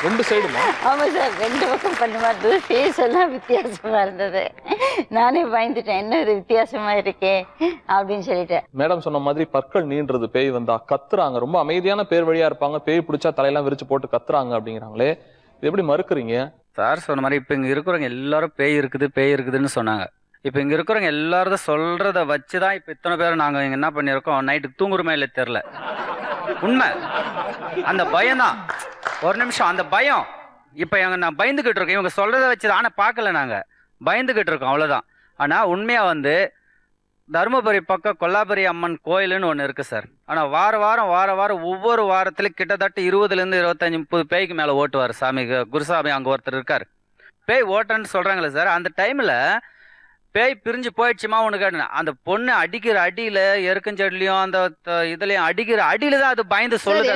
2 சைடுமா? ஆமா சார், 2 பக்கம் பல்லு மாதிரி இருந்தது. ஃபேஸ் எல்லாம் வித்தியாசமா இருந்தது. நானே பயந்துட்டேன், என்ன இது வித்தியாசமா இருக்கே அப்படின்னு சொல்லிட்டு. மேடம் சொன்ன மாதிரி பற்கள் நீன்றது பேய் வந்தா கத்துறாங்க. ரொம்ப அமைதியான பேர் வழியா இருப்பாங்க, பேய் பிடிச்சா தலையெல்லாம் விரிச்சு போட்டு கத்துறாங்க அப்படிங்கிறாங்களே, இது எப்படி மறுக்கிறீங்க? சார் சொன்ன மாதிரி இப்போ இங்கே இருக்கிறவங்க எல்லாரும் பேய் இருக்குதுன்னு சொன்னாங்க. இப்போ இங்கே இருக்கிறவங்க எல்லாரும் சொல்றத வச்சுதான் இப்போ இத்தனை பேர் நாங்கள் இங்கே என்ன பண்ணியிருக்கோம், நைட்டுக்கு தூங்குறமே இல்லை தெரில. உண்மை, அந்த பயம் தான். ஒரு நிமிஷம், அந்த பயம் இப்போ நான் பயந்துகிட்டு இருக்கோம். இவங்க சொல்றத வச்சுதான், ஆனால் பார்க்கல, நாங்கள் பயந்துகிட்டு இருக்கோம், அவ்வளோதான். ஆனால் உண்மையாக வந்து தருமபுரி பக்கம் கொல்லாபுரி அம்மன் கோயிலுன்னு ஒன்று இருக்குது சார். ஆனால் வாரம் ஒவ்வொரு வாரத்துலையும் கிட்டத்தட்ட 20 25 30 பேய்க்கு மேலே ஓட்டுவார் சாமி. குருசாமி அங்கே ஒருத்தர் இருக்கார். பேய் ஓட்டன்னு சொல்கிறாங்களே சார், அந்த டைமில் பேய் பிரிஞ்சு போயிடுச்சுமா உனக்கு, அந்த பொண்ணு அடிக்கிற அடியில எருக்கஞ்செடிலையும் அந்த இதுலயும் அடிக்கிற அடியில தான் அது பயந்து சொல்லுது.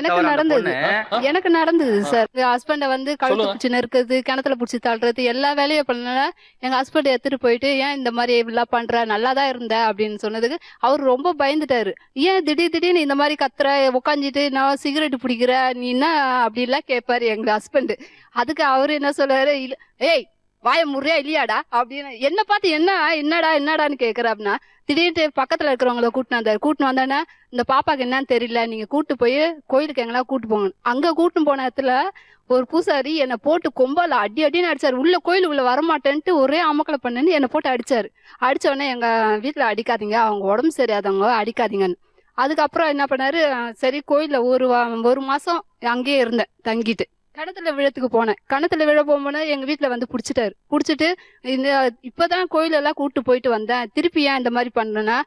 எனக்கு நடந்தது சார். ஹஸ்பண்ட வந்து கழுத்து பிடிச்சி நெருக்குறது, கிணத்துல பிடிச்சி தள்ளுறது, எல்லா வேலையும் பண்ணல. எங்க ஹஸ்பண்ட் எடுத்துட்டு போயிட்டு, ஏன் இந்த மாதிரி எல்லாம் பண்ற, நல்லாதான் இருந்த அப்படின்னு சொன்னதுக்கு அவர் ரொம்ப பயந்துட்டாரு. ஏன் திடீர்னு இந்த மாதிரி கத்துற, உட்காந்துட்டு நான் சிகரெட் பிடிக்கிற, நீ என்ன அப்படி எல்லாம் கேட்பாரு எங்க ஹஸ்பண்ட். அதுக்கு அவரு என்ன சொல்றாரு, ஏய் வாய முறையா இல்லையாடா அப்படின்னு என்ன பார்த்து என்னடான்னு கேக்குற. அப்படின்னா திடீர்னு பக்கத்துல இருக்கிறவங்கள கூட்டினு வந்தானே, இந்த பாப்பாக்கு என்னன்னு தெரியல, நீங்க கூட்டு போய் கோயிலுக்கு எங்கெல்லாம் கூட்டு போங்க. அங்க கூட்டு போன இடத்துல ஒரு பூசாரி என்னை போட்டு கொம்பால அடின்னு அடிச்சாரு. உள்ள கோயிலுக்குள்ள வரமாட்டேன்ட்டு ஒரே அமக்கலை பண்ணுன்னு என்னை போட்டு அடிச்சாரு. அடிச்ச உடனே எங்க வீட்டுல அடிக்காதீங்க, அவங்க உடம்பு சரியாதவங்க அடிக்காதீங்கன்னு. அதுக்கப்புறம் என்ன பண்ணாரு, சரி கோயில்ல ஒரு மாசம் அங்கேயே இருந்தேன் தங்கிட்டு. கிணத்துல விழத்துக்கு போனேன். கிணத்துல விழ போகும்போது எங்க வீட்டுல வந்து புடிச்சிட்டு இப்பதான் கோயிலெல்லாம் கூப்பிட்டு போயிட்டு வந்தேன், திருப்பி ஏன் இந்த மாதிரி பண்றேன்னா,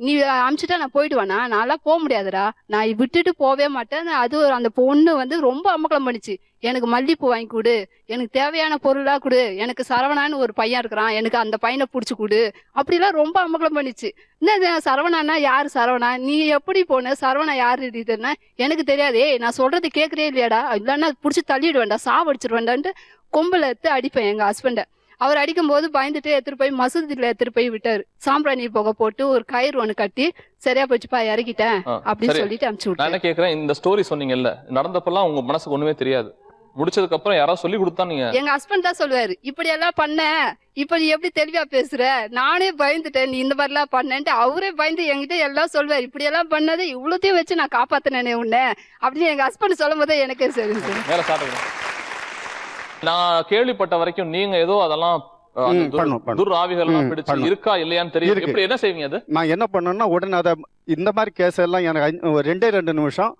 நீ அமிச்சுட்டா நான் போயிட்டு வேணா, நான்லாம் போக முடியாதுடா, நான் விட்டுட்டு போவே மாட்டேன். அது அந்த பொண்ணு வந்து ரொம்ப அமக்கலம் பண்ணிச்சு. எனக்கு மல்லிப்பூ வாங்கி கொடு, எனக்கு தேவையான பொருளா கொடு, எனக்கு சரவணான்னு ஒரு பையன் இருக்கிறான், எனக்கு அந்த பையனை பிடிச்சி கொடு, அப்படிலாம் ரொம்ப அமக்கலம் பண்ணிச்சு. என்ன சரவணானா யாரு, சரவணா நீ எப்படி போன, சரவணா யாரு இதுன்னா எனக்கு தெரியாதே, நான் சொல்றது கேட்கறே இல்லையாடா, இல்லைன்னா பிடிச்சி தள்ளிடுவேண்டா, சாவடிச்சிருவேண்டான்ட்டு கொம்புல எடுத்து அடிப்பேன் எங்க ஹஸ்பண்ட. அவர் அடிக்கும் போது பயந்துட்டு எடுத்துட்டு போய் மசூதியில எடுத்துட்டு போய் விட்டாரு. சாம்பிராணி புகை போட்டு ஒரு கயிறு ஒண்ணு கட்டி சரியா போச்சுப்பா இறக்கிட்டேன் அப்படின்னு சொல்லிட்டு அனுப்பிச்சு நான் விட்டேன். என்ன கேக்குறேன், இந்த ஸ்டோரி சொன்னீங்கல்ல, நடந்தப்பெல்லாம் உங்க மனசுக்கு ஒண்ணுமே தெரியாது. முடிச்சதுக்கு அப்புறம் யாராவது சொல்லி கொடுத்தா நீங்க? எங்க ஹஸ்பண்ட் தான் சொல்லுவாரு, இப்படி எல்லாம் பண்ண, இப்ப நீ எப்படி தெளிவா பேசுற, நானே பயந்துட்டேன் நீ இந்த மாதிரி எல்லாம் பண்ணேன்ட்டு. அவரே பயந்து என்கிட்ட எல்லாம் சொல்லுவாரு, இப்படி எல்லாம் பண்ணது இவ்வளோத்தையும் வச்சு நான் காப்பாத்தினேனே உன்னை அப்படின்னு எங்க ஹஸ்பண்ட் சொல்லும் போதே எனக்கே சரி. மேல சாப்பிடுங்க. நான் கேள்விப்பட்ட வரைக்கும் நீங்க ஏதோ அதெல்லாம் துர் ஆவிகள் பிடிச்சு இருக்கா இல்லையான்னு தெரியும். எப்படி என்ன செய்வீங்க? அது நான் என்ன பண்ணேன்னா உடனே அதை இந்த மாதிரி கேஸ் எல்லாம் எனக்கு 2 நிமிஷம்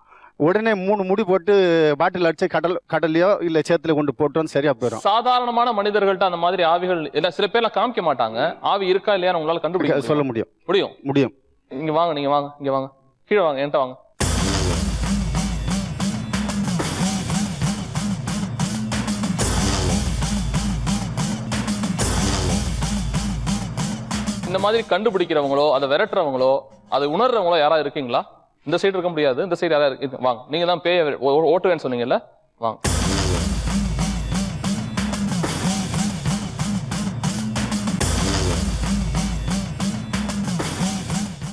உடனே 3 முடி போட்டு பாட்டில் அடிச்சு கடல்லையோ இல்ல சேத்துல கொண்டு போட்டோம் சரியா போயிடும். சாதாரணமான மனிதர்கள்ட்ட அந்த மாதிரி ஆவிகள் எல்லாம் சில பேர்லாம் காமிக்க மாட்டாங்க. ஆவி இருக்கா இல்லையா உங்களால கண்டுபிடிக்க சொல்ல முடியும். இங்க வாங்க, நீங்க வாங்க, இங்க வாங்க, கீழே வாங்க, என்கிட்ட வாங்க. இந்த மாதிரி கண்டுபிடிக்கிறவங்களோ அதை விரட்டுறவங்களோ அதை உணர்றவங்களோ யாராவது இருக்கீங்களா? இந்த சைடு இருக்க முடியாது, இந்த சைடு யாராவது இருக்கு? வாங்க, நீங்க தான் பேய ஓட்டுவேன்னு சொன்னீங்கல்ல, வாங்க.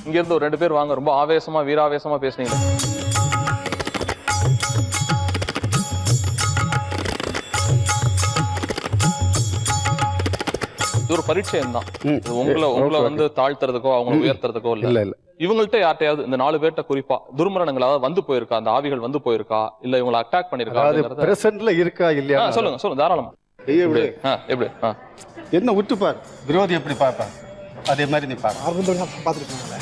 இங்க இருந்து ஒரு 2 பேர் வாங்க. ரொம்ப ஆவேசமா வீராவேசமா பேசுனீங்க. இது ஒரு பரீட்சையம் தான். உங்களை வந்து தாழ்த்துறதுக்கோ அவங்களை உயர்த்துறதுக்கோ இல்ல. இவங்கள்ட்ட யார்ட்டையாவது இந்த 4 பேர்ட்ட குறிப்பா துர்மரணங்கள் அதாவது வந்து போயிருக்கா, அந்த ஆவிகள் வந்து போயிருக்கா, இல்ல இவங்களை அட்டாக் பண்ணிருக்கா? பிரசன்ட்ல இருக்கா இல்லையா? சொல்லுங்க தாராளமா. எப்படி என்ன விட்டு பாரு, விரோதி எப்படி பாப்பா அதே மாதிரி நீ பாரு. பாத்துருக்கீங்களா?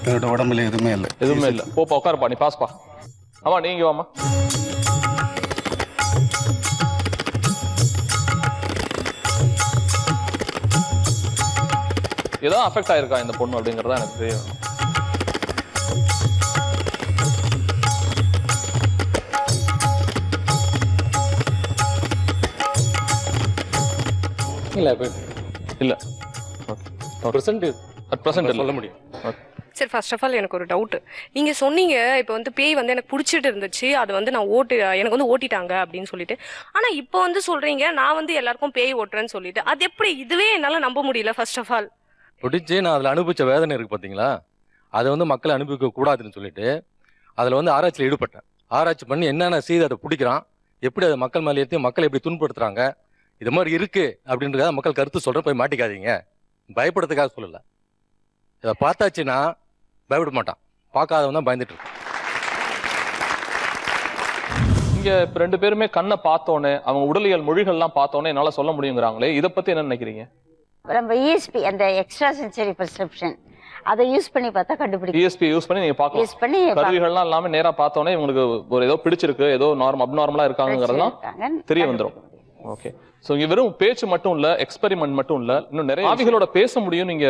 என்னோட உடம்புல எதுவுமே இல்லை. போப்பா, உட்காருப்பா, நீ பாஸ்பா. ஆமா, நீங்க வாமா. ஏதோ அஃபெக்ட் ஆயிருக்கா இந்த பொண்ணு அப்படிங்கறத எனக்கு தெரியும். இல்ல சொல்ல முடியும். சரி, ஃபர்ஸ்ட் ஆஃப் ஆல் எனக்கு ஒரு டவுட். நீங்கள் சொன்னீங்க இப்போ வந்து பேய் வந்து எனக்கு பிடிச்சிட்டு இருந்துச்சு, அது வந்து நான் எனக்கு வந்து ஓட்டிட்டாங்க அப்படின்னு சொல்லிட்டு. ஆனால் இப்போ வந்து சொல்கிறீங்க நான் வந்து எல்லாருக்கும் பேய் ஓட்டுறேன்னு சொல்லிட்டு, அது எப்படி? இதுவே என்னால் நம்ப முடியல. ஃபர்ஸ்ட் ஆஃப் ஆல் பிடிச்சி நான் அதில் அனுபவிச்ச வேதனை இருக்குது பார்த்தீங்களா, அதை வந்து மக்கள் அனுபவிக்க கூடாதுன்னு சொல்லிட்டு அதில் வந்து ஆராய்ச்சியில் ஈடுபட்டேன். ஆராய்ச்சி பண்ணி என்னென்ன செய்து அதை பிடிக்கிறான், எப்படி அதை மக்கள் மேலே ஏற்றி மக்களை எப்படி துன்படுத்துறாங்க, இது மாதிரி இருக்கு அப்படின்றத மக்கள் கருத்து சொல்கிறேன். போய் மாட்டிக்காதீங்க, பயப்படுறதுக்காக சொல்லலை. இதை பார்த்தாச்சுன்னா பயப்பட மாட்டான், பார்க்காதவன் தான் பயந்துட்டு இருக்கான். இங்க இப்ப 2 பேருமே கண்ணை பார்த்தோன்னே அவங்க உடலியல் மொழிகள்லாம் பார்த்தோன்னே என்னால சொல்ல முடியுங்கிறாங்களே, இதை பத்தி என்ன நினைக்கிறீங்க? நம்ம ESP அந்த எக்ஸ்ட்ரா சென்சரி பெர்செப்ஷன் அதை யூஸ் பண்ணி பார்த்தா கண்டுபிடிக்கும். ESP யூஸ் பண்ணி நீங்க பார்க்கலாம். கருவிகள்லாம் இல்லாம நேரா பார்த்தோன்னே இவங்களுக்கு ஒரு ஏதோ பிடிச்சிருக்கு, ஏதோ அப்நார்மலா இருக்காங்கிறதெல்லாம் தெரிய வந்துடும். ஓகே, சோ இங்க வெறும் பேச்சு மட்டும் இல்ல, எக்ஸ்பெரிமெண்ட் மட்டும் இல்ல, இன்னும் நிறைய ஆவிகளோட பேச முடியும். நீங்க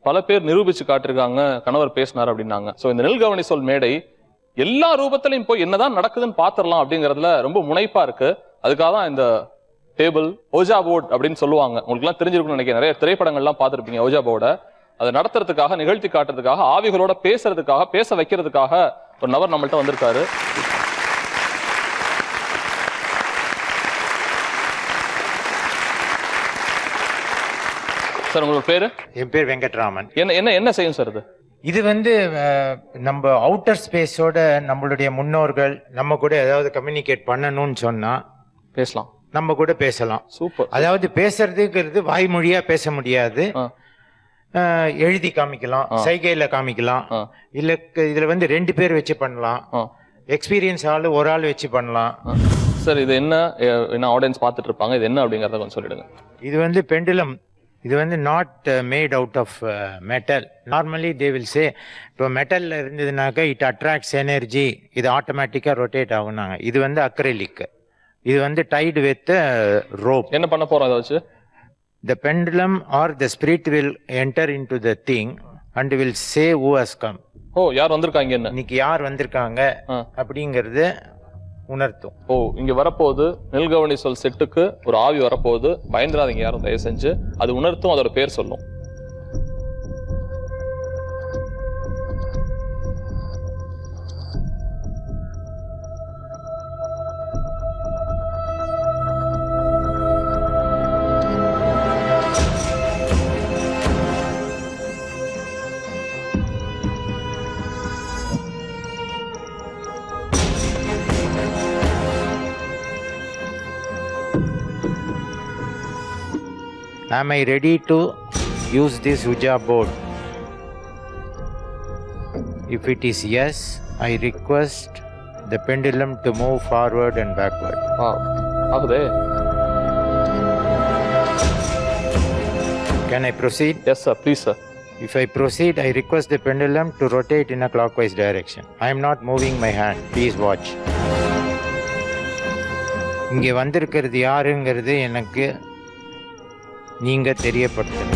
பல பேர் நிரூபிச்சு காட்டிருக்காங்க, கணவர் பேசினார் அப்படின்னாங்க. சோ இந்த நெல் கவனி சொல் மேடை எல்லா ரூபத்திலையும் போய் என்னதான் நடக்குதுன்னு பாத்திரலாம் அப்படிங்கறதுல ரொம்ப முனைப்பா இருக்கு. அதுக்காக தான் இந்த டேபிள் ஓஜா போர்ட் அப்படின்னு சொல்லுவாங்க. உங்களுக்கு எல்லாம் தெரிஞ்சிருக்கும்னு நினைக்கிறேன். நிறைய திரைப்படங்கள்லாம் பார்த்திருப்பீங்க ஓஜா போர்டை. அதை நடத்துறதுக்காக, நிகழ்த்தி காட்டுறதுக்காக, ஆவிகளோட பேசுறதுக்காக, பேச வைக்கிறதுக்காக ஒரு நபர் நம்மள்ட்ட வந்திருக்காரு. சார், உங்களோட பேரு? என் பேர் வெங்கட்ராமன். என்ன செய்யும் சார் இது? இது வந்து நம்ம அவுட்டர் ஸ்பேஸோட நம்மளுடைய முன்னோர்கள் நம்ம கூட ஏதாவது கம்யூனிகேட் பண்ணணும்னு சொன்னா பேசலாம், நம்ம கூட பேசலாம். சூப்பர். அதாவது பேசுறதுங்கிறது வாய்மொழியா பேச முடியாது, எழுதி காமிக்கலாம், சைகையில காமிக்கலாம், இல்ல இதுல வந்து 2 பேர் வச்சு பண்ணலாம், எக்ஸ்பீரியன்ஸ் ஆளு ஒரு ஆள் வச்சு பண்ணலாம். சார், இது என்ன ஆடியன்ஸ் பார்த்துட்டு இருப்பாங்க, இது என்ன அப்படிங்கறத கொஞ்சம் சொல்லிடுங்க. இது வந்து பெண்டுலம். இது வந்து not made out of metal. Normally they will say, இப்போ மெட்டல்ல இருந்ததுனாக்கா இட் அட்ராக்ட்ஸ் எனர்ஜி, இது ஆட்டோமேட்டிக்கா ரொட்டேட் ஆகுனாங்க. இது வந்து அக்ரிலிக். இது வந்து டைடு வித் ரோப். என்ன பண்ண போறோம் அதை வச்சு? The pendulum or the spirit will enter into the thing and will say who has come. யார் வந்திருக்காங்க, என்ன இன்னைக்கு யார் வந்திருக்காங்க அப்படிங்கிறது உணர்த்தும். ஓ, இங்க வரப்போகுது நெல்கவனி சொல் செட்டுக்கு ஒரு ஆவி வரப்போகுது, பயந்துராதீங்க யாரும் தயவு செஞ்சு. அது உணர்த்தும், அதோட பேர் சொல்லும். Am I ready to use this Ouija board? If it is yes, I request the pendulum to move forward and backward. ஆகுதே. Can I proceed? Yes sir, please sir. If I proceed, I request the pendulum to rotate in a clockwise direction. I am not moving my hand. Please watch. இங்கே வந்திருக்கிறது யாருங்கிறது எனக்கு நீங்க தெரியப்படுத்தணும்.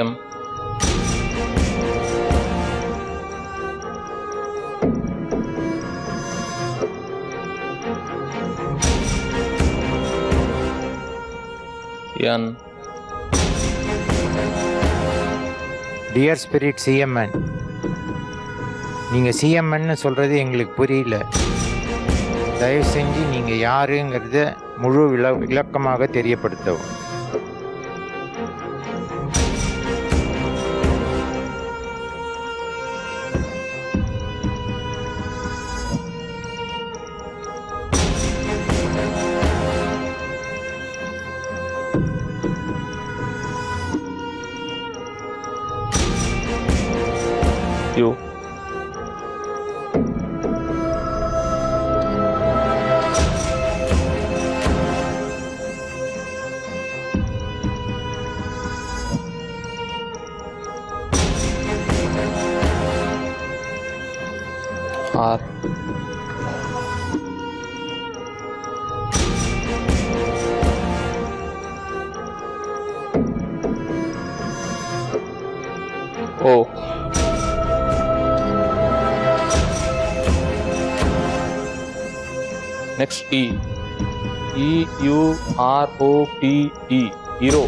M N. Dear Spirit CMN, நீங்க CMN சொல்றது எங்களுக்கு புரியல. தயவு செஞ்சு நீங்க யாருங்கிறத முழு விளக்கமாக தெரியப்படுத்தவும். You. R. O. Next E. E-U-R-O-P-E. Hero.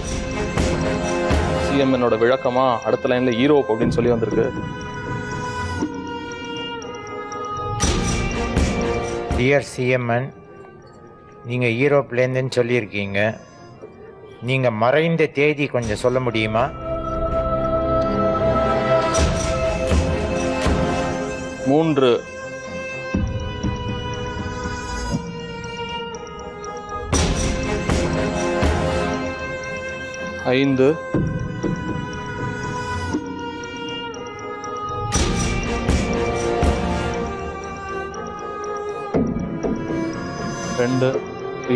CMN ஓட விளக்கமா அடுத்த லைன்ல ஈரோப் அப்படின்னு சொல்லி வந்திருக்கு. டியர் CMN, நீங்க ஈரோப்லேருந்துன்னு சொல்லியிருக்கீங்க. நீங்க மறைந்த தேதி கொஞ்சம் சொல்ல முடியுமா? 3 5 2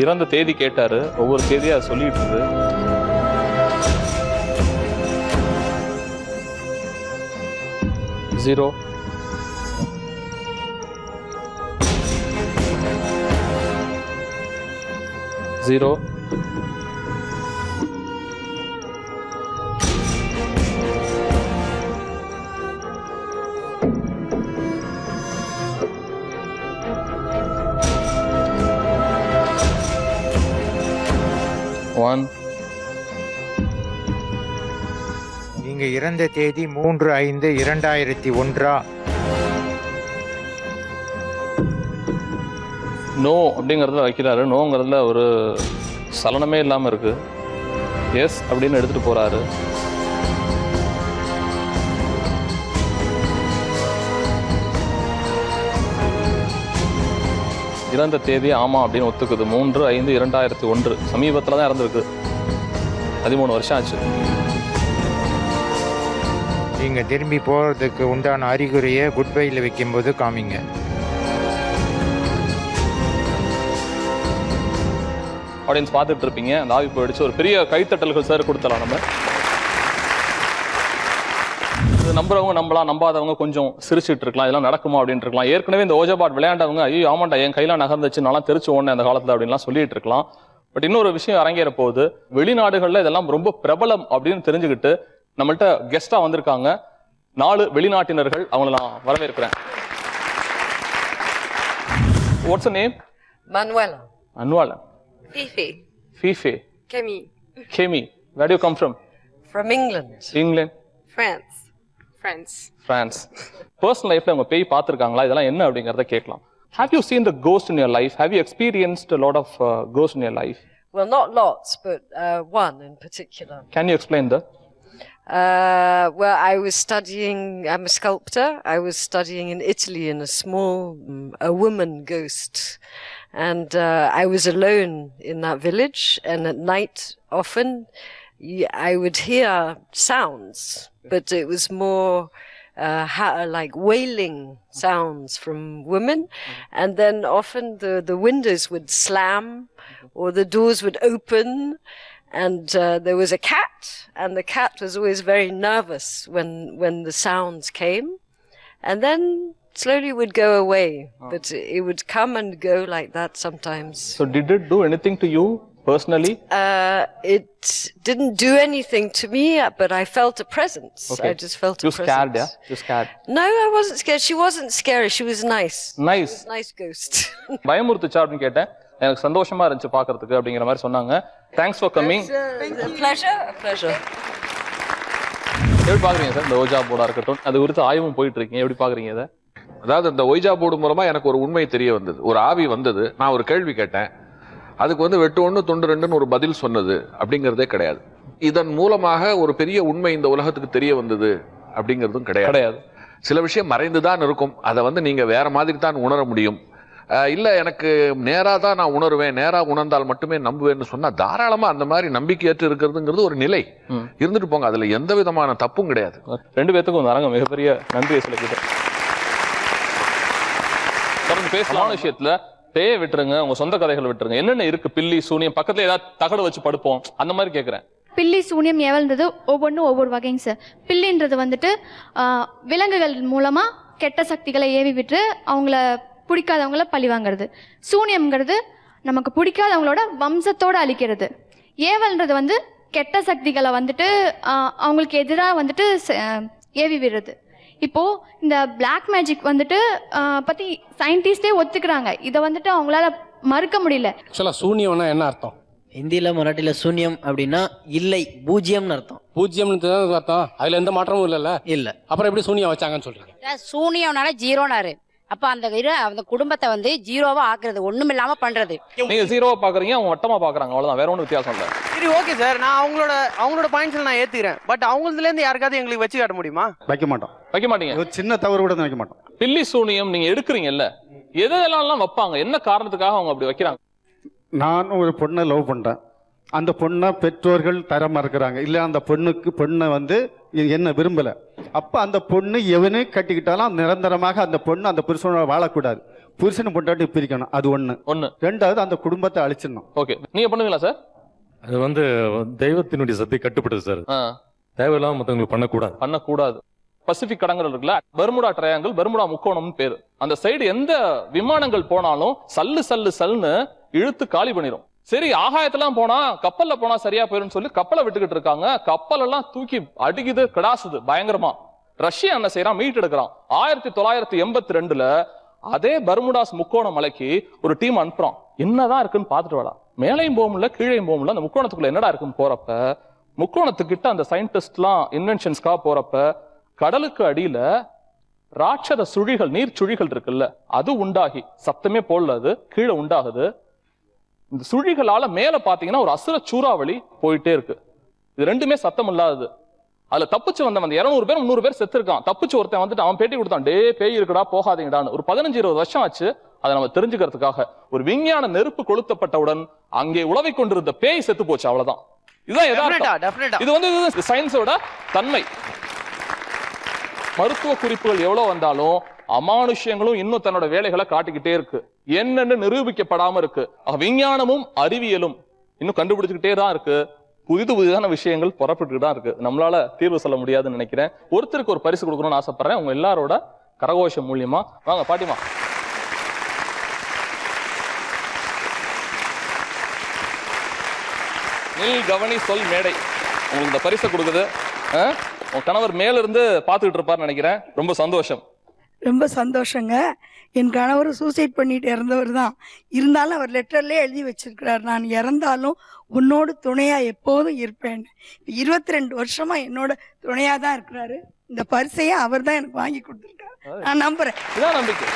இறந்த தேதி கேட்டாரு, ஒவ்வொரு தேதியா சொல்லிட்டு இருக்கு. 0 0 1 நீங்க இறந்த தேதி 3/5/2001. நோ அப்படிங்கிறதுல வைக்கிறாரு. நோங்கிறதுல ஒரு சலனமே இல்லாம இருக்கு. எஸ் அப்படின்னு எடுத்துட்டு போறாரு. இறந்த தேதி ஆமா அப்படின்னு ஒத்துக்குது. 3/5/2001. சமீபத்துல தான் இறந்துருக்கு. 13 வருஷம் ஆச்சு. நீங்க திரும்பி போறதுக்கு உண்டான அறிகுறியை குட் பைல வைக்கும்போது காமிங்க. ஆடியன்ஸ் பார்த்துட்டு இருப்பீங்க. அந்த ஆவி போயிடுச்சு. ஒரு பெரிய கைத்தட்டல்கள் சார் கொடுத்தலாம் நம்ம. நம்புறவங்க நம்பலாம், நம்பாதவங்க கொஞ்சம் சிரிச்சுட்டு இருக்கலாம், இதெல்லாம் நடக்குமா அப்படின்னு இருக்கலாம். ஏற்கனவே இந்த ஓஜா போர்டு விளையாண்டவங்க ஐயோ ஆமாண்டா என் கையில நகர்ந்துச்சு நல்லா தெரிச்சு ஓடனே அந்த காலத்துல அப்படின்லாம் சொல்லிட்டு இருக்கலாம். பட் இன்னொரு விஷயம் அரங்கேற போகுது. வெளிநாடுகள்ல இதெல்லாம் ரொம்ப பிரபலம் அப்படின்னு தெரிஞ்சுக்கிட்டு நம்மள்ட்ட கெஸ்டா வந்திருக்காங்க 4 வெளிநாட்டினர்கள். அவங்கள நான் வரவேற்கிறேன். What's the name? Manuela. Manuela. Fifi. Fifi. Kemi. Kemi. Where do you come from? From England. England. France. France. France. Personal life அவங்க பேய் பார்த்திருக்காங்களா? இதெல்லாம் என்ன அப்படிங்கறத கேட்கலாம். Have you seen the ghost in your life? Have you experienced a lot of ghosts in your life? Well, not lots, but one in particular. Can you explain that? Well, I was studying, I'm a sculptor. I was studying in Italy in a small, a woman ghost. And I was alone in that village. And at night, often, I would hear sounds, but it was more like wailing sounds from women. And then often the windows would slam or the doors would open. And there was a cat, and the cat was always very nervous when the sounds came. And then slowly would go away, but it would come and go like that sometimes. So did it do anything to you personally? It didn't do anything to me, but I felt a presence. Okay. I just felt a You presence. scared, yeah? You scared. No, I wasn't scared. She wasn't scary. She was nice. Nice. Nice ghost. பயமுறுத்துச்சா அப்படின்னு கேட்டேன். எனக்கு சந்தோஷமா இருந்துச்சு பாக்குறதுக்கு அப்படிங்கிற மாதிரி சொன்னாங்க. Thanks for coming. A pleasure. A pleasure. எப்படி பாக்குறீங்க சார் இந்த ஓஜா போர்டா இருக்கட்டும், அது குறித்து ஆய்வும் போயிட்டு இருக்கீங்க, எப்படி பாக்குறீங்க இதை? அதாவது இந்த ஒய்ஜா போர்டு மூலமா எனக்கு ஒரு உண்மை தெரிய வந்தது. ஒரு ஆவி வந்தது, நான் ஒரு கேள்வி கேட்டேன், அதுக்கு வந்து வெட்டு 1 துண்டு 2ன்னு ஒரு பதில் சொன்னது அப்படிங்கிறதே கிடையாது. இதன் மூலமாக ஒரு பெரிய உண்மை இந்த உலகத்துக்கு தெரிய வந்தது அப்படிங்கிறதும் கிடையாது. சில விஷயம் மறைந்துதான் இருக்கும், அதை வந்து நீங்க வேற மாதிரி தான் உணர முடியும். இல்ல எனக்கு நேரா தான் நான் உணர்வேன், நேரா உணர்ந்தால் மட்டுமே நம்புவேன்னு சொன்னா தாராளமா அந்த மாதிரி நம்பிக்கையற்று இருக்கிறதுங்கிறது ஒரு நிலை. இருந்துட்டு போங்க, அதுல எந்த விதமான தப்பும் கிடையாது. 2 பேத்துக்கும் அரங்க மிகப்பெரிய நன்றியை சொல்லிக்கிட்டு பேசலான விஷயத்துல பேய விட்டுருங்க, உங்க சொந்த கதைகளை விட்டுருங்க. என்னென்ன இருக்கு? பில்லி சூனியம், பக்கத்துல ஏதாவது தகடு வச்சு படுப்போம், அந்த மாதிரி கேக்குறேன். பில்லி சூனியம் ஏவல்ன்றது ஒவ்வொன்றும் ஒவ்வொரு வகைங்க சார். பில்லின்றது வந்துட்டு விலங்குகள் மூலமா கெட்ட சக்திகளை ஏவி விட்டு அவங்கள பிடிக்காதவங்கள பழி வாங்கிறது. சூனியம்ங்கிறது நமக்கு பிடிக்காதவங்களோட வம்சத்தோடு அழிக்கிறது. ஏவல்ன்றது வந்து கெட்ட சக்திகளை வந்துட்டு அவங்களுக்கு எதிராக வந்துட்டு ஏவி விடுறது. இப்போ இந்த பிளாக் மேஜிக் வந்துட்டு பத்தி சயின்டிஸ்டே ஒத்துக்கிறாங்க. இதை வந்துட்டு அவங்களால மறுக்க முடியல. சூனியம்னா என்ன அர்த்தம்? ஹிந்தியில மராட்டியில சூன்யம் அப்படின்னா இல்லை, பூஜ்ஜியம்னு அர்த்தம். பூஜ்ஜியம்னு அர்த்தம். அதுல எந்த மாற்றமும் இல்லைல்ல? இல்ல. அப்புறம் எப்படி சூனியம் வச்சாங்கன்னு சொல்றீங்க? சூனியம்னால ஜீரோனாரு. அப்ப அந்த குடும்பத்தை வந்து ஜீரோவா ஆக்குறது, ஒண்ணும் இல்லாம பண்றது. நீங்க ஜீரோவா பாக்குறீங்க, அவங்க வட்டமா பாக்குறாங்க, அவ்வளவுதான், வேற ஒன்றும் வித்தியாசம் இல்ல. சரி, ஓகே சார், நான் அவங்களோட பாயிண்ட்ஸ்ல நான் ஏத்துக்கிறேன். பட் அவங்களதுல இருந்து யாருக்காவது எங்களுக்கு வச்சு காட்ட முடியுமா? வைக்க மாட்டோம். வைக்க மாட்டீங்க? ஒரு சின்ன தவறு கூட வைக்க மாட்டோம். பில்லி சூனியம் நீங்க எடுக்கிறீங்கல்ல, எதெல்லாம் வைப்பாங்க, என்ன காரணத்துக்காக அவங்க அப்படி வைக்கிறாங்க? நான் ஒரு பொண்ணை லவ் பண்றேன், அந்த பொண்ணை பெற்றோர்கள் தர மறுக்கிறாங்க, இல்லை அந்த பொண்ணை வந்து என்ன விரும்பல. அப்ப அந்த பொண்ணு எவனே கட்டிக்கிட்டாலும் நிரந்தரமாக அந்த பொண்ணு அந்த புருஷனோட வாழக்கூடாது, புருஷனை பொண்டாட்டி பிரிக்கணும். அது ஒண்ணு. 2வது அந்த குடும்பத்தை அழிச்சிடணும். ஓகே, நீங்க பண்ணுவீங்களா சார்? அது வந்து தெய்வத்தினுடைய சக்தி கட்டுப்படுது சார். தேவையில்லாம மற்றவங்களுக்கு பண்ணக்கூடாது. பசிபிக் கடற்கரை இருக்குல்ல, பெர்முடா ட்ரையாங்கிள், பெர்முடா முக்கோணம்னு பேரு. அந்த சைடு எந்த விமானங்கள் போனாலும் சல்லுன்னு இழுத்து காலி பண்ணிரும். சரி, ஆகாயத்தெல்லாம் போனா கப்பல்ல போனா சரியா போயிரும் சொல்லி கப்பலை விட்டுக்கிட்டு இருக்காங்க. கப்பல் எல்லாம் தூக்கி அடிக்குது, கிடாசுது பயங்கரமா. ரஷ்யா என்ன செய்யறான், மீட் எடுக்கிறான். 1982ல அதே பர்முடாஸ் முக்கோண மலைக்கு ஒரு டீம் அனுப்புறான். என்னதான் இருக்குன்னு பாத்துட்டு வாடா. மேலையும் போக முடியல, கீழையும் போக முடியல, அந்த முக்கோணத்துக்குள்ள என்னடா இருக்குன்னு போறப்ப, முக்கோணத்துக்கிட்ட அந்த சயின்டிஸ்ட் எல்லாம் இன்வென்ஷன்ஸ்க்காக போறப்ப கடலுக்கு அடியில ராட்சத சுழிகள், நீர் சுழிகள் இருக்குல்ல, அது உண்டாகி சத்தமே போடல, அது கீழே உண்டாகுது. இந்த சுழிகளால மேல பாத்தீங்கன்னா ஒரு அசுர சூறாவளி போயிட்டே இருக்கு. இது ரெண்டுமே சத்தம் இல்லாதது. அதுல தப்பிச்சு வந்தவன் 200 பேர் 300 பேர் செத்து இருக்கான். தப்பிச்சு ஒருத்தன் வந்துட்டு அவன் பேட்டி கொடுத்தான், டே பேய் இருக்குடா போகாதீங்கடான்னு. ஒரு 15-20 வருஷம் ஆச்சு அதை நம்ம தெரிஞ்சுக்கிறதுக்காக. ஒரு விஞ்ஞான நெருப்பு கொளுத்தப்பட்டவுடன் அங்கே உழவை கொண்டிருந்த பேய் செத்து போச்சு, அவ்வளவுதான். இதுதான் யதார்த்தம். இது வந்து சயின்ஸோட தன்மை. மருத்துவ குறிப்புகள் எவ்வளவு வந்தாலும் அமானுஷ்யங்களும் இன்னும் தன்னோட வேலைகளை காட்டிக்கிட்டே இருக்கு. என்னன்னு நிரூபிக்கப்படாம இருக்கு. விஞ்ஞானமும் அறிவியலும் இன்னும் கண்டுபிடிச்சுக்கிட்டே தான் இருக்கு. புதிதான விஷயங்கள் புறப்பட்டு தான் இருக்கு. நம்மளால தீர்வு சொல்ல முடியாதுன்னு நினைக்கிறேன். ஒருத்தருக்கு ஒரு பரிசு கொடுக்கணும்னு ஆசைப்படுறேன் உங்க எல்லாரோட கரகோஷம் மூலியமா. வாங்க பாட்டிமா. நில் கவனி சொல் மேடை உங்களுக்கு இந்த பரிசை கொடுக்குது. உங்க கணவர் மேல இருந்து பாத்துக்கிட்டு இருப்பாருன்னு நினைக்கிறேன். ரொம்ப சந்தோஷம். ரொம்ப சந்தோஷங்க. என் கணவர் சூசைட் பண்ணிட்டு இறந்தவர் தான். இருந்தாலும் அவர் லெட்டர்லேயே எழுதி வச்சிருக்கிறார், நான் இறந்தாலும் உன்னோடு துணையா எப்போதும் இருப்பேன். 22 வருஷமா என்னோட துணையா தான் இருக்கிறாரு. இந்த பரிசையை அவர் தான் எனக்கு வாங்கி கொடுத்துருக்காரு. நான் நம்புறேன். இதான் நம்பிக்கை.